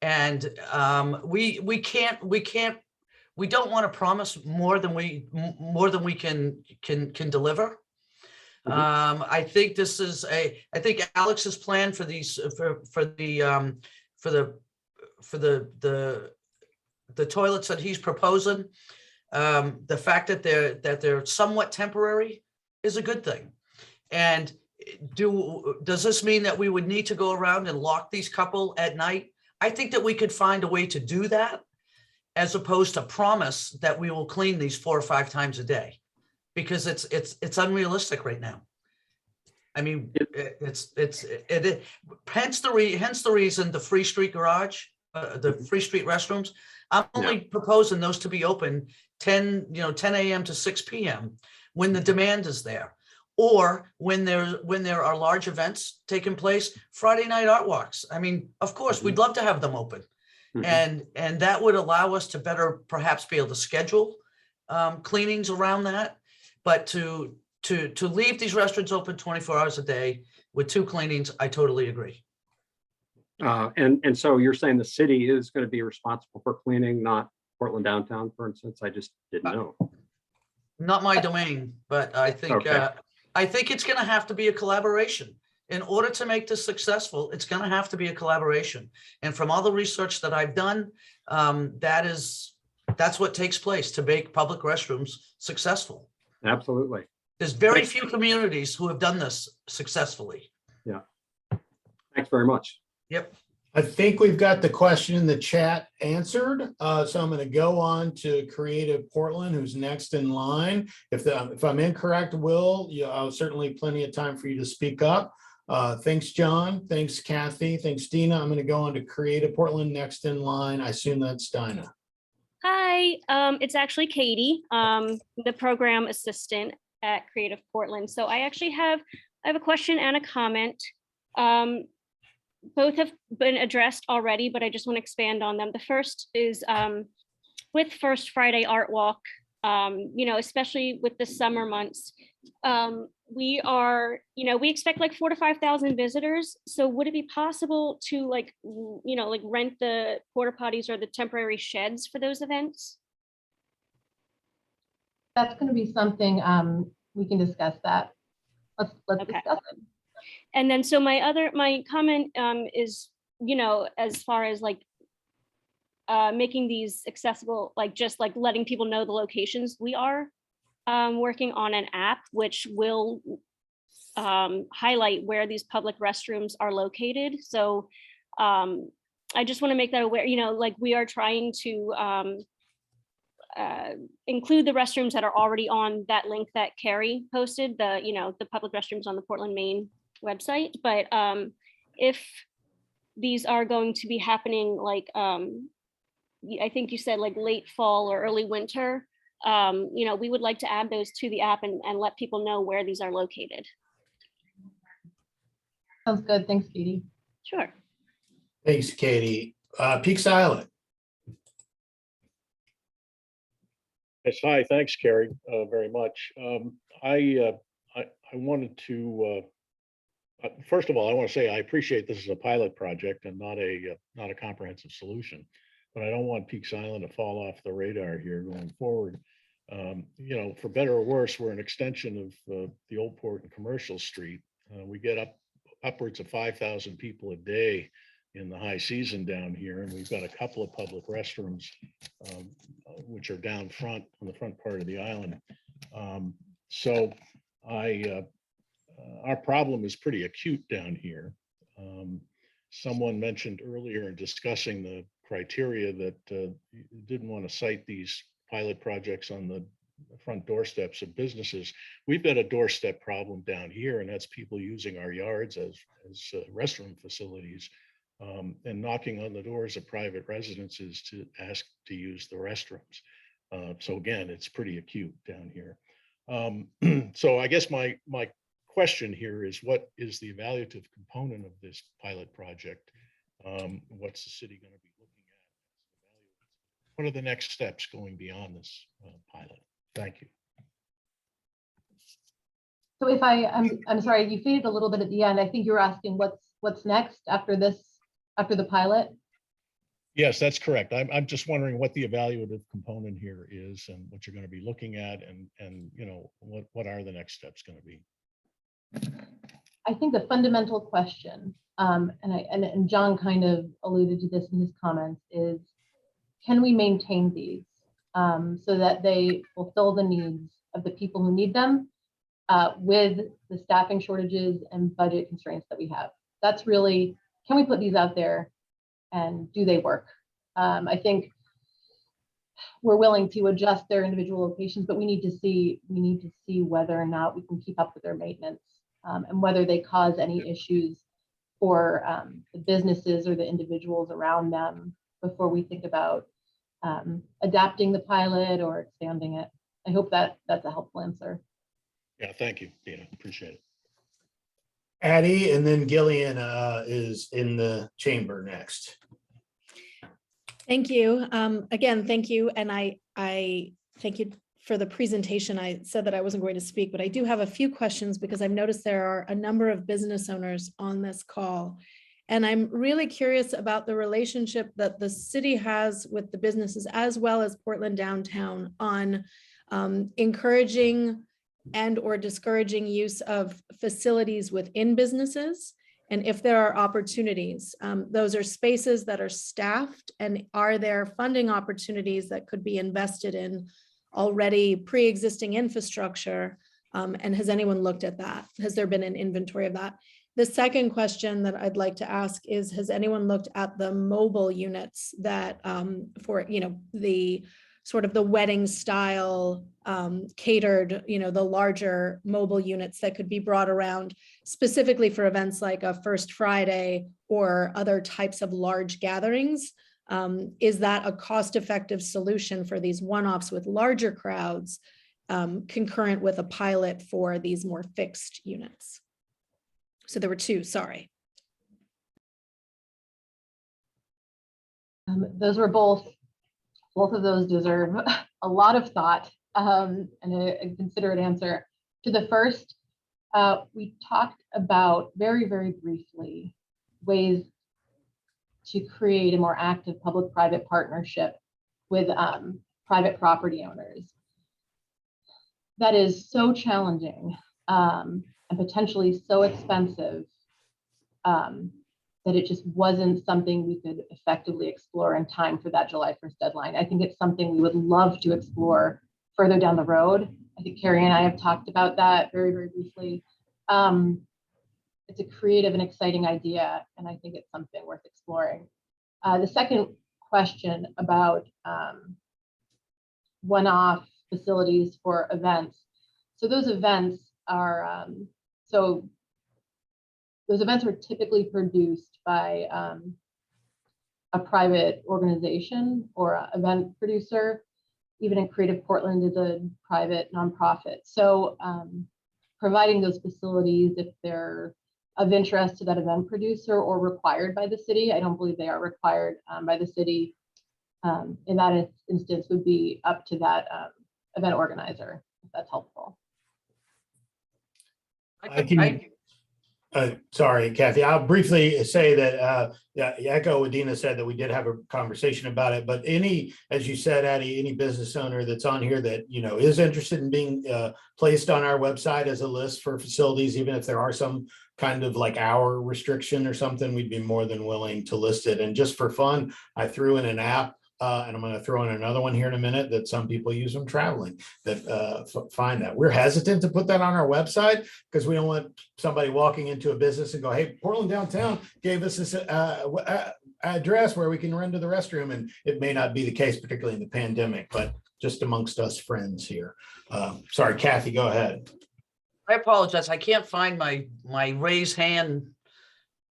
And we don't want to promise more than we can deliver. I think I think Alex's plan for these for the toilets that he's proposing, the fact that they're somewhat temporary is a good thing. And does this mean that we would need to go around and lock these couple at night? I think that we could find a way to do that, as opposed to promise that we will clean these 4 or 5 times a day, because it's unrealistic right now. I mean, hence the reason the Free Street garage, the Free Street restrooms, I'm only proposing those to be open 10 a.m. to 6 p.m. when the demand is there, or when there are large events taking place, Friday night art walks. I mean, of course, we'd love to have them open. And that would allow us to better perhaps be able to schedule cleanings around that. But to leave these restaurants open 24 hours a day with 2 cleanings, I totally agree.
And so you're saying the city is going to be responsible for cleaning, not Portland downtown, for instance? I just didn't know.
Not my domain, but I think it's going to have to be a collaboration. In order to make this successful, it's going to have to be a collaboration. And from all the research that I've done, that's what takes place to make public restrooms successful.
Absolutely.
There's very few communities who have done this successfully.
Yeah. Thanks very much.
Yep.
I think we've got the question in the chat answered. So I'm going to go on to Creative Portland, who's next in line. If I'm incorrect, Will, certainly plenty of time for you to speak up. Thanks, John. Thanks, Kathy. Thanks, Dina. I'm going to go on to Creative Portland, next in line. I assume that's Dinah.
Hi, it's actually Katie, the program assistant at Creative Portland. So I actually have a question and a comment. Both have been addressed already, but I just want to expand on them. The first is with First Friday Art Walk, especially with the summer months, we expect like 4,000 to 5,000 visitors. So would it be possible to rent the porta potties or the temporary sheds for those events?
That's going to be something we can discuss that. Let's discuss it.
And then so my comment is, as far as making these accessible, just letting people know the locations. We are working on an app which will highlight where these public restrooms are located. So I just want to make that aware, we are trying to include the restrooms that are already on that link that Carrie posted, the public restrooms on the Portland, Maine website. But if these are going to be happening I think you said late fall or early winter, we would like to add those to the app and let people know where these are located.
Sounds good. Thanks, Katie.
Sure.
Thanks, Katie. Peaks Island.
Yes, hi, thanks, Carrie, very much. I wanted to, first of all, I want to say I appreciate this is a pilot project and not a comprehensive solution, but I don't want Peaks Island to fall off the radar here going forward. For better or worse, we're an extension of the Old Port and Commercial Street. We get upwards of 5,000 people a day in the high season down here, and we've got a couple of public restrooms which are down front on the front part of the island. So our problem is pretty acute down here. Someone mentioned earlier in discussing the criteria that didn't want to cite these pilot projects on the front doorsteps of businesses. We've got a doorstep problem down here, and that's people using our yards as restroom facilities, and knocking on the doors of private residences to ask to use the restrooms. So again, it's pretty acute down here. So I guess my question here is, what is the evaluative component of this pilot project? What's the city going to be looking at? What are the next steps going beyond this pilot? Thank you.
So if I'm sorry, you faded a little bit at the end. I think you were asking what's next after the pilot.
Yes, that's correct. I'm just wondering what the evaluative component here is and what you're going to be looking at, and you know, what are the next steps going to be?
I think the fundamental question, and John kind of alluded to this in his comments, is can we maintain these so that they fulfill the needs of the people who need them with the staffing shortages and budget constraints that we have? That's really, can we put these out there and do they work? I think we're willing to adjust their individual locations, but we need to see whether or not we can keep up with their maintenance and whether they cause any issues for the businesses or the individuals around them before we think about adapting the pilot or expanding it. I hope that that's a helpful answer.
Yeah, thank you, Dina. Appreciate it.
Addie, and then Gillian is in the chamber next.
Thank you. Again, thank you. And I thank you for the presentation. I said that I wasn't going to speak, but I do have a few questions because I've noticed there are a number of business owners on this call. And I'm really curious about the relationship that the city has with the businesses as well as Portland downtown on encouraging and or discouraging use of facilities within businesses. And if there are opportunities, those are spaces that are staffed, and are there funding opportunities that could be invested in already pre-existing infrastructure? And has anyone looked at that? Has there been an inventory of that? The second question that I'd like to ask is, has anyone looked at the mobile units that for, you know, the sort of the wedding style catered, you know, the larger mobile units that could be brought around specifically for events like a First Friday or other types of large gatherings? Is that a cost-effective solution for these one-offs with larger crowds, concurrent with a pilot for these more fixed units? So there were two, sorry.
Those were both of those deserve a lot of thought and a considerate answer. To the first, we talked about very, very briefly ways to create a more active public-private partnership with private property owners. That is so challenging and potentially so expensive that it just wasn't something we could effectively explore in time for that July 1st deadline. I think it's something we would love to explore further down the road. I think Carrie and I have talked about that very, very briefly. It's a creative and exciting idea, and I think it's something worth exploring. The second question about one-off facilities for events. So those events are typically produced by a private organization or an event producer. Even in Creative Portland is a private nonprofit. So providing those facilities, if they're of interest to that event producer or required by the city, I don't believe they are required by the city. In that instance, would be up to that event organizer, if that's helpful.
Sorry, Kathy, I'll briefly say that, echo what Dina said, that we did have a conversation about it, but as you said, Addie, any business owner that's on here that, you know, is interested in being placed on our website as a list for facilities, even if there are some kind of like hour restriction or something, we'd be more than willing to list it. And just for fun, I threw in an app and I'm going to throw in another one here in a minute that some people use when traveling that find that. We're hesitant to put that on our website because we don't want somebody walking into a business and go, hey, Portland downtown gave us this address where we can run to the restroom. And it may not be the case, particularly in the pandemic, but just amongst us friends here. Sorry, Kathy, go ahead.
I apologize. I can't find my raise hand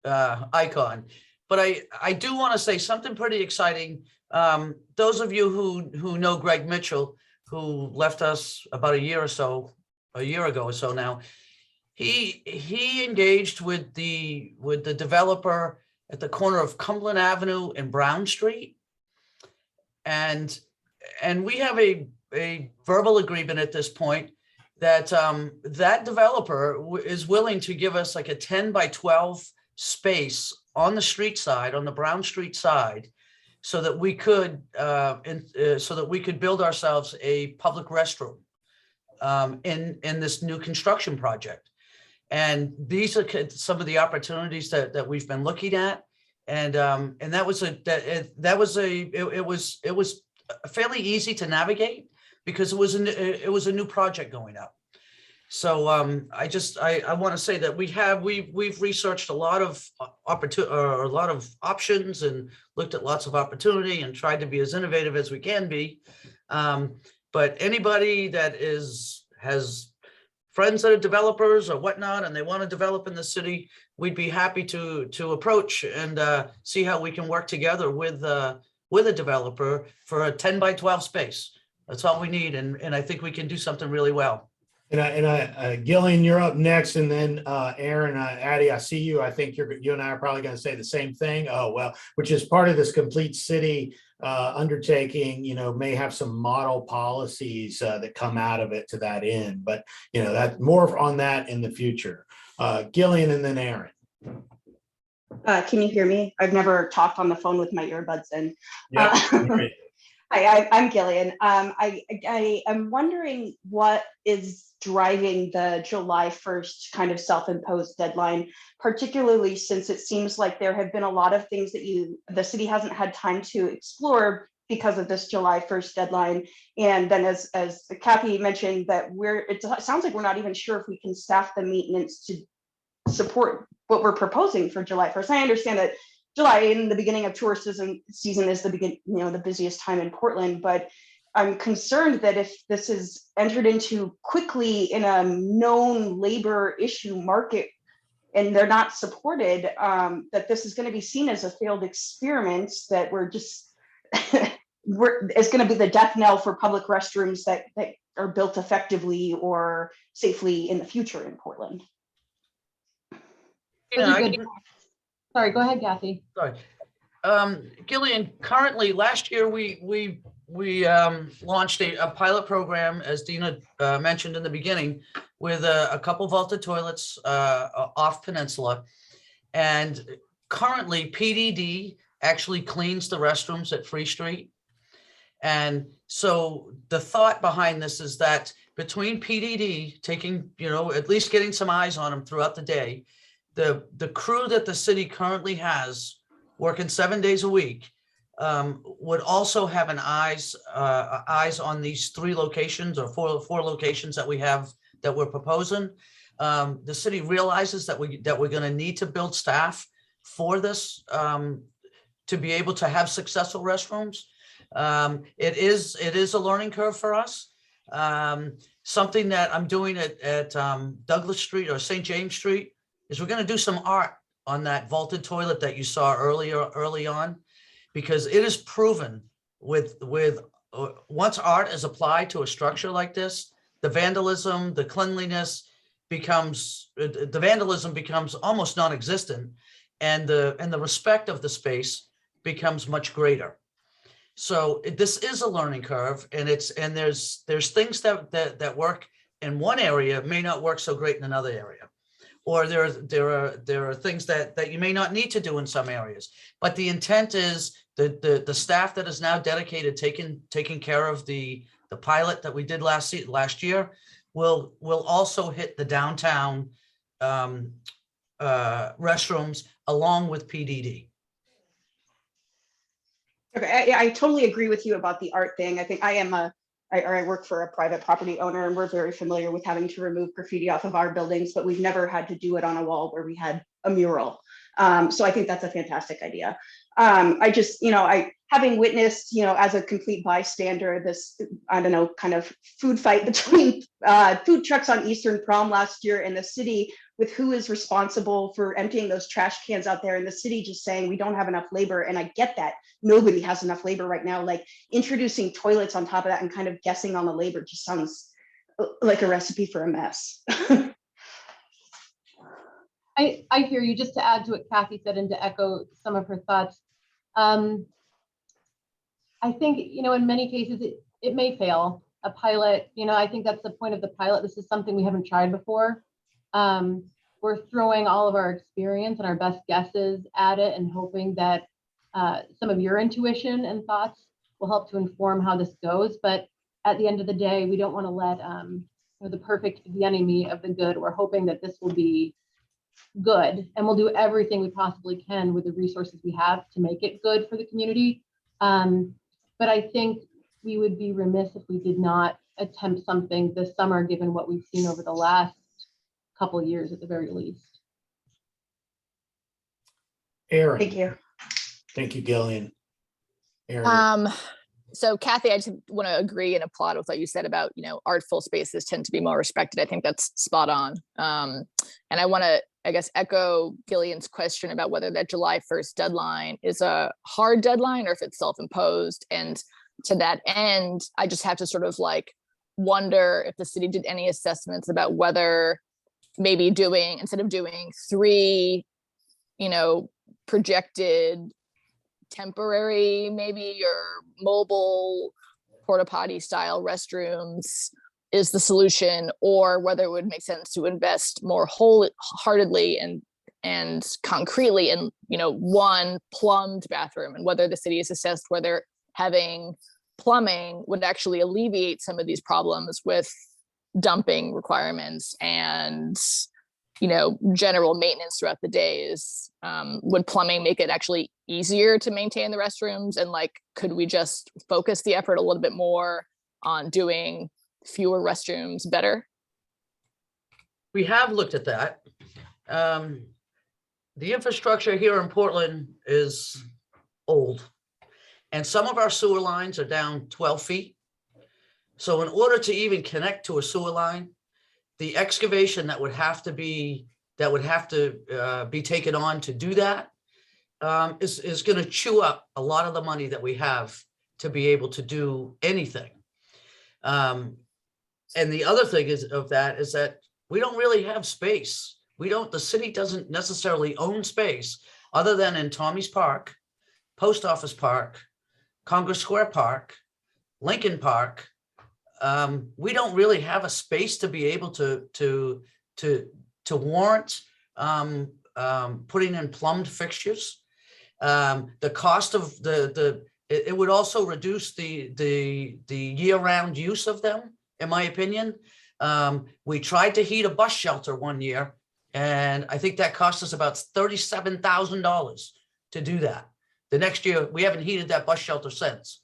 icon, but I do want to say something pretty exciting. Those of you who know Greg Mitchell, who left us about a year ago or so now, he engaged with the developer at the corner of Cumberland Avenue and Brown Street, and we have a verbal agreement at this point that that developer is willing to give us like a 10 by 12 space on the street side, on the Brown Street side, so that we could build ourselves a public restroom in this new construction project. And these are some of the opportunities that we've been looking at, and that was fairly easy to navigate because it was a new project going up. So I want to say that we've researched a lot of options and looked at lots of opportunity and tried to be as innovative as we can be. But anybody that has friends that are developers or whatnot, and they want to develop in the city, we'd be happy to approach and see how we can work together with a developer for a 10 by 12 space. That's all we need, and I think we can do something really well.
And Gillian, you're up next, and then Aaron, Addie, I see you. I think you and I are probably going to say the same thing. Oh, well, which is part of this complete city undertaking, may have some model policies that come out of it to that end, but that more on that in the future. Gillian and then Aaron.
Can you hear me? I've never talked on the phone with my earbuds in.
Yeah. Right.
Hi, I'm Gillian. I'm wondering what is driving the July 1st kind of self-imposed deadline, particularly since it seems like there have been a lot of things that the city hasn't had time to explore because of this July 1st deadline. And then as Kathy mentioned, that it sounds like we're not even sure if we can staff the maintenance to support what we're proposing for July 1st. I understand that July in the beginning of tourist season is the busiest time in Portland, but I'm concerned that if this is entered into quickly in a known labor issue market and they're not supported, that this is going to be seen as a failed experiment, that it's going to be the death knell for public restrooms that are built effectively or safely in the future in Portland.
Sorry, go ahead, Kathy.
Sorry. Gillian, currently last year we launched a pilot program, as Dina mentioned in the beginning, with a couple vaulted toilets off Peninsula. And currently PDD actually cleans the restrooms at Free Street. And so the thought behind this is that between PDD taking, at least getting some eyes on them throughout the day, the crew that the city currently has working 7 days a week would also have an eyes on these 3 locations or four locations that we have that we're proposing. The city realizes that we're going to need to build staff for this to be able to have successful restrooms. It is a learning curve for us. Something that I'm doing at Douglas Street or St. James Street is we're going to do some art on that vaulted toilet that you saw early on, because it is proven with once art is applied to a structure like this, the vandalism, the cleanliness becomes almost non-existent, and the respect of the space becomes much greater. So this is a learning curve, and there's things that work in one area may not work so great in another area. Or there are things that you may not need to do in some areas, but the intent is the staff that is now dedicated taking care of the pilot that we did last year will also hit the downtown restrooms along with PDD.
Okay, I totally agree with you about the art thing. I think I work for a private property owner, and we're very familiar with having to remove graffiti off of our buildings, but we've never had to do it on a wall where we had a mural. So I think that's a fantastic idea. I just, having witnessed, as a complete bystander, this, I don't know, kind of food fight between food trucks on Eastern Prom last year and the city with who is responsible for emptying those trash cans out there, and the city just saying we don't have enough labor. And I get that nobody has enough labor right now. Like introducing toilets on top of that and kind of guessing on the labor just sounds like a recipe for a mess.
I hear you. Just to add to what Kathy said and to echo some of her thoughts. I think, in many cases, it may fail. A pilot, I think that's the point of the pilot. This is something we haven't tried before. We're throwing all of our experience and our best guesses at it and hoping that some of your intuition and thoughts will help to inform how this goes. But at the end of the day, we don't want to let the perfect be the enemy of the good. We're hoping that this will be good, and we'll do everything we possibly can with the resources we have to make it good for the community. But I think we would be remiss if we did not attempt something this summer, given what we've seen over the last couple of years at the very least.
Aaron.
Thank you.
Thank you, Gillian. Aaron.
So Kathy, I just want to agree and applaud with what you said about, artful spaces tend to be more respected. I think that's spot on. And I want to, I guess, echo Gillian's question about whether that July 1st deadline is a hard deadline or if it's self-imposed. And to that end, I just have to sort of wonder if the city did any assessments about whether maybe instead of doing 3, projected temporary, maybe, or mobile porta potty style restrooms is the solution, or whether it would make sense to invest more wholeheartedly and concretely in, one plumbed bathroom, and whether the city has assessed whether having plumbing would actually alleviate some of these problems with dumping requirements and, general maintenance throughout the days. Would plumbing make it actually easier to maintain the restrooms? And could we just focus the effort a little bit more on doing fewer restrooms better?
We have looked at that. The infrastructure here in Portland is old, and some of our sewer lines are down 12 feet. So in order to even connect to a sewer line, the excavation that would have to be taken on to do that is going to chew up a lot of the money that we have to be able to do anything. And the other thing is that we don't really have space. The city doesn't necessarily own space other than in Tommy's Park, Post Office Park, Congress Square Park, Lincoln Park. We don't really have a space to be able to warrant putting in plumbed fixtures. The cost of it would also reduce the year-round use of them, in my opinion. We tried to heat a bus shelter one year, and I think that cost us about $37,000 to do that. The next year, we haven't heated that bus shelter since.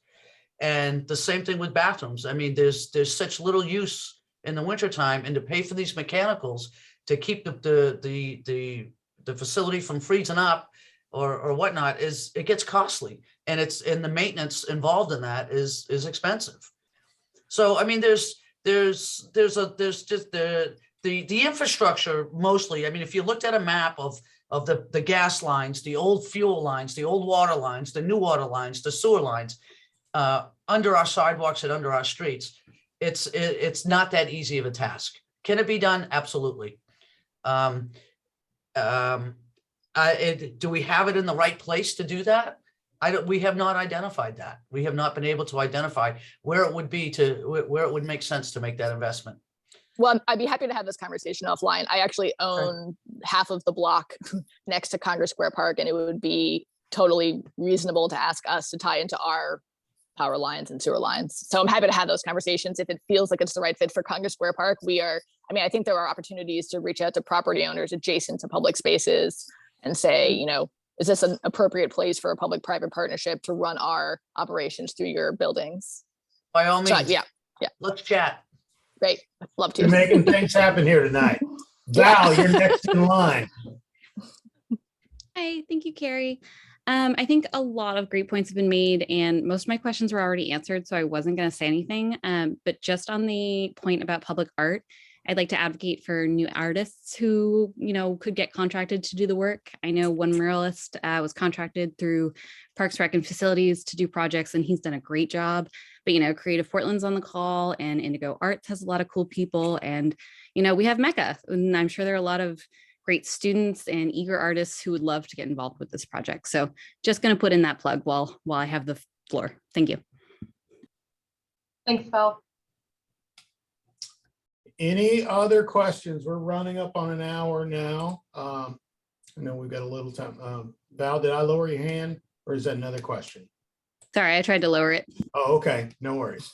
And the same thing with bathrooms. I mean, there's such little use in the wintertime, and to pay for these mechanicals to keep the facility from freezing up or whatnot it gets costly, and the maintenance involved in that is expensive. So I mean, there's just the infrastructure mostly. I mean, if you looked at a map of the gas lines, the old fuel lines, the old water lines, the new water lines, the sewer lines, under our sidewalks and under our streets, it's not that easy of a task. Can it be done? Absolutely. Do we have it in the right place to do that? We have not identified that. We have not been able to identify where it would make sense to make that investment.
Well, I'd be happy to have this conversation offline. I actually own half of the block next to Congress Square Park, and it would be totally reasonable to ask us to tie into our power lines and sewer lines. So I'm happy to have those conversations if it feels like it's the right fit for Congress Square Park. I think there are opportunities to reach out to property owners adjacent to public spaces and say, is this an appropriate place for a public-private partnership to run our operations through your buildings?
By all means.
So, yeah.
Let's chat.
Great. I'd love to.
You're making things happen here tonight. Val, you're next in line.
Hi, thank you, Carrie. I think a lot of great points have been made, and most of my questions were already answered, so I wasn't going to say anything. But just on the point about public art, I'd like to advocate for new artists who, could get contracted to do the work. I know one muralist was contracted through Parks, Rec, and Facilities to do projects, and he's done a great job. But, Creative Portland's on the call, and Indigo Arts has a lot of cool people. And, we have Mecca, and I'm sure there are a lot of great students and eager artists who would love to get involved with this project. So just going to put in that plug while I have the floor. Thank you.
Thanks, Val.
Any other questions? We're running up on an hour now. I know we've got a little time. Val, did I lower your hand or is that another question?
Sorry, I tried to lower it.
Oh, okay. No worries.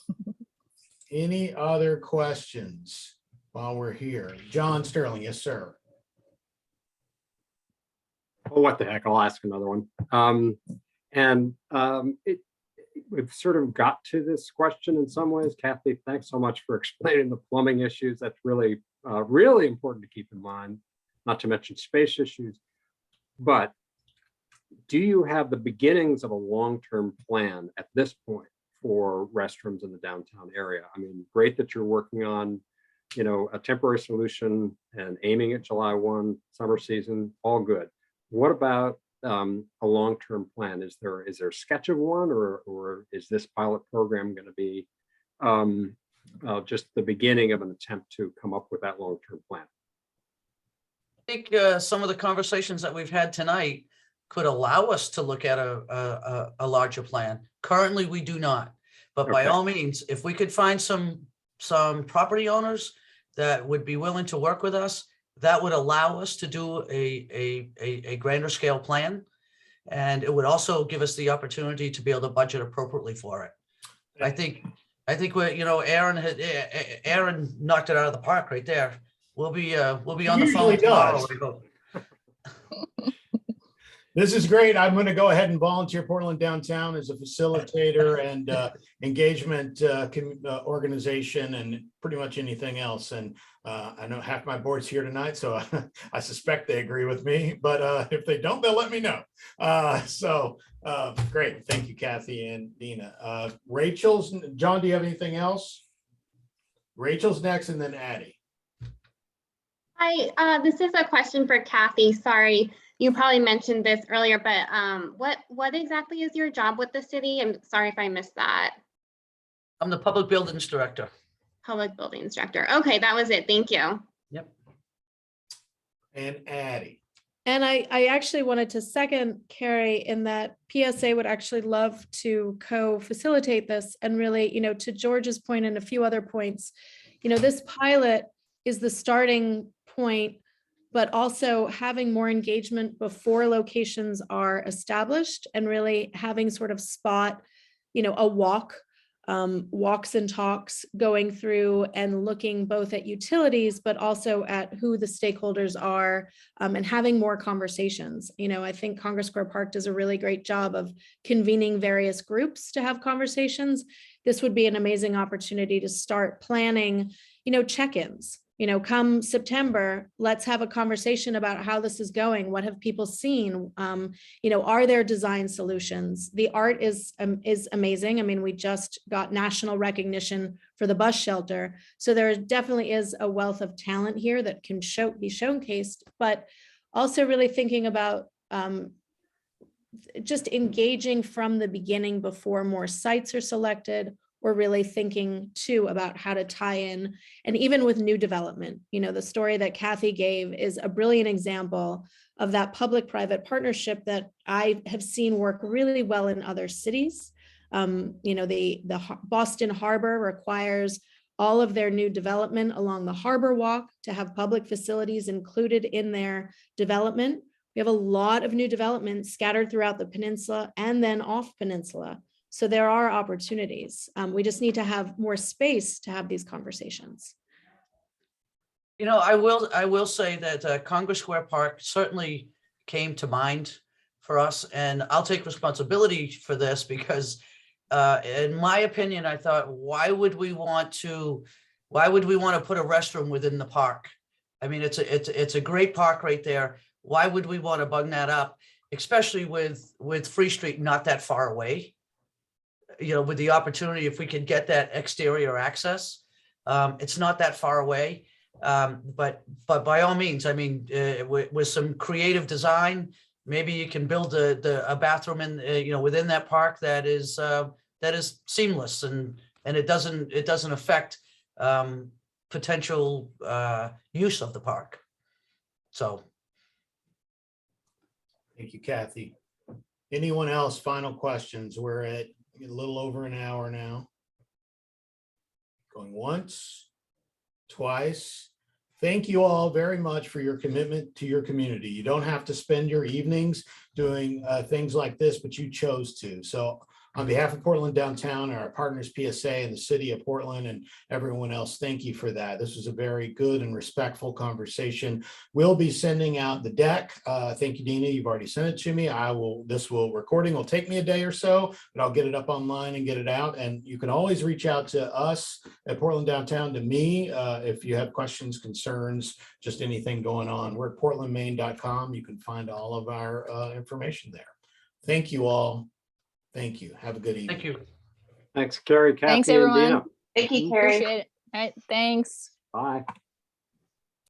Any other questions while we're here? John Sterling, yes, sir.
Oh, what the heck, I'll ask another one. We've sort of got to this question in some ways. Kathy, thanks so much for explaining the plumbing issues. That's really, really important to keep in mind, not to mention space issues. But do you have the beginnings of a long-term plan at this point for restrooms in the downtown area? I mean, great that you're working on, a temporary solution and aiming at July 1, summer season, all good. What about a long-term plan? Is there a sketch of one, or is this pilot program going to be just the beginning of an attempt to come up with that long-term plan?
I think some of the conversations that we've had tonight could allow us to look at a larger plan. Currently, we do not. But by all means, if we could find some property owners that would be willing to work with us, that would allow us to do a grander scale plan. And it would also give us the opportunity to be able to budget appropriately for it. I think we're, Aaron knocked it out of the park right there. We'll be on the phone tomorrow. I hope.
This is great. I'm going to go ahead and volunteer Portland Downtown as a facilitator and engagement organization and pretty much anything else. And I know half my board's here tonight, so I suspect they agree with me. But if they don't, they'll let me know. Great. Thank you, Kathy and Dina. John, do you have anything else? Rachel's next and then Addie.
Hi, this is a question for Kathy. Sorry. You probably mentioned this earlier, but what exactly is your job with the city? I'm sorry if I missed that.
I'm the public buildings director.
Public buildings director. Okay, that was it. Thank you.
Yep.
And Addie.
And I actually wanted to second Carrie in that PSA would actually love to co-facilitate this. And really, to George's point and a few other points, this pilot is the starting point, but also having more engagement before locations are established and really having sort of spot, a walks and talks going through and looking both at utilities, but also at who the stakeholders are and having more conversations. I think Congress Square Park does a really great job of convening various groups to have conversations. This would be an amazing opportunity to start planning, check-ins. Come September, let's have a conversation about how this is going. What have people seen? Are there design solutions? The art is amazing. I mean, we just got national recognition for the bus shelter. So there definitely is a wealth of talent here that can be showcased, but also really thinking about just engaging from the beginning before more sites are selected. We're really thinking too about how to tie in, and even with new development, the story that Kathy gave is a brilliant example of that public-private partnership that I have seen work really well in other cities. The Boston Harbor requires all of their new development along the Harbor Walk to have public facilities included in their development. We have a lot of new development scattered throughout the peninsula and then off peninsula. So there are opportunities. We just need to have more space to have these conversations.
I will say that Congress Square Park certainly came to mind for us, and I'll take responsibility for this because, in my opinion, I thought, why would we want to put a restroom within the park? I mean, it's a great park right there. Why would we want to bung that up? especially with Free Street not that far away. With the opportunity, if we could get that exterior access, it's not that far away. But by all means, I mean, with some creative design, maybe you can build a bathroom in, within that park that is seamless and it doesn't affect potential use of the park. So.
Thank you, Kathy. Anyone else? Final questions? We're at a little over an hour now. Going once, twice. Thank you all very much for your commitment to your community. You don't have to spend your evenings doing things like this, but you chose to. So on behalf of Portland Downtown, our partners PSA and the city of Portland and everyone else, thank you for that. This was a very good and respectful conversation. We'll be sending out the deck. Thank you, Dina. You've already sent it to me. Recording will take me a day or so, but I'll get it up online and get it out. And you can always reach out to us at Portland Downtown, to me, if you have questions, concerns, just anything going on. We're at portlandmaine.com. You can find all of our information there. Thank you all. Thank you. Have a good evening.
Thank you.
Thanks, Carrie, Kathy,
Thanks,
and
everyone.
Dina.
Thank you, Carrie.
Appreciate it. All right, thanks.
Bye.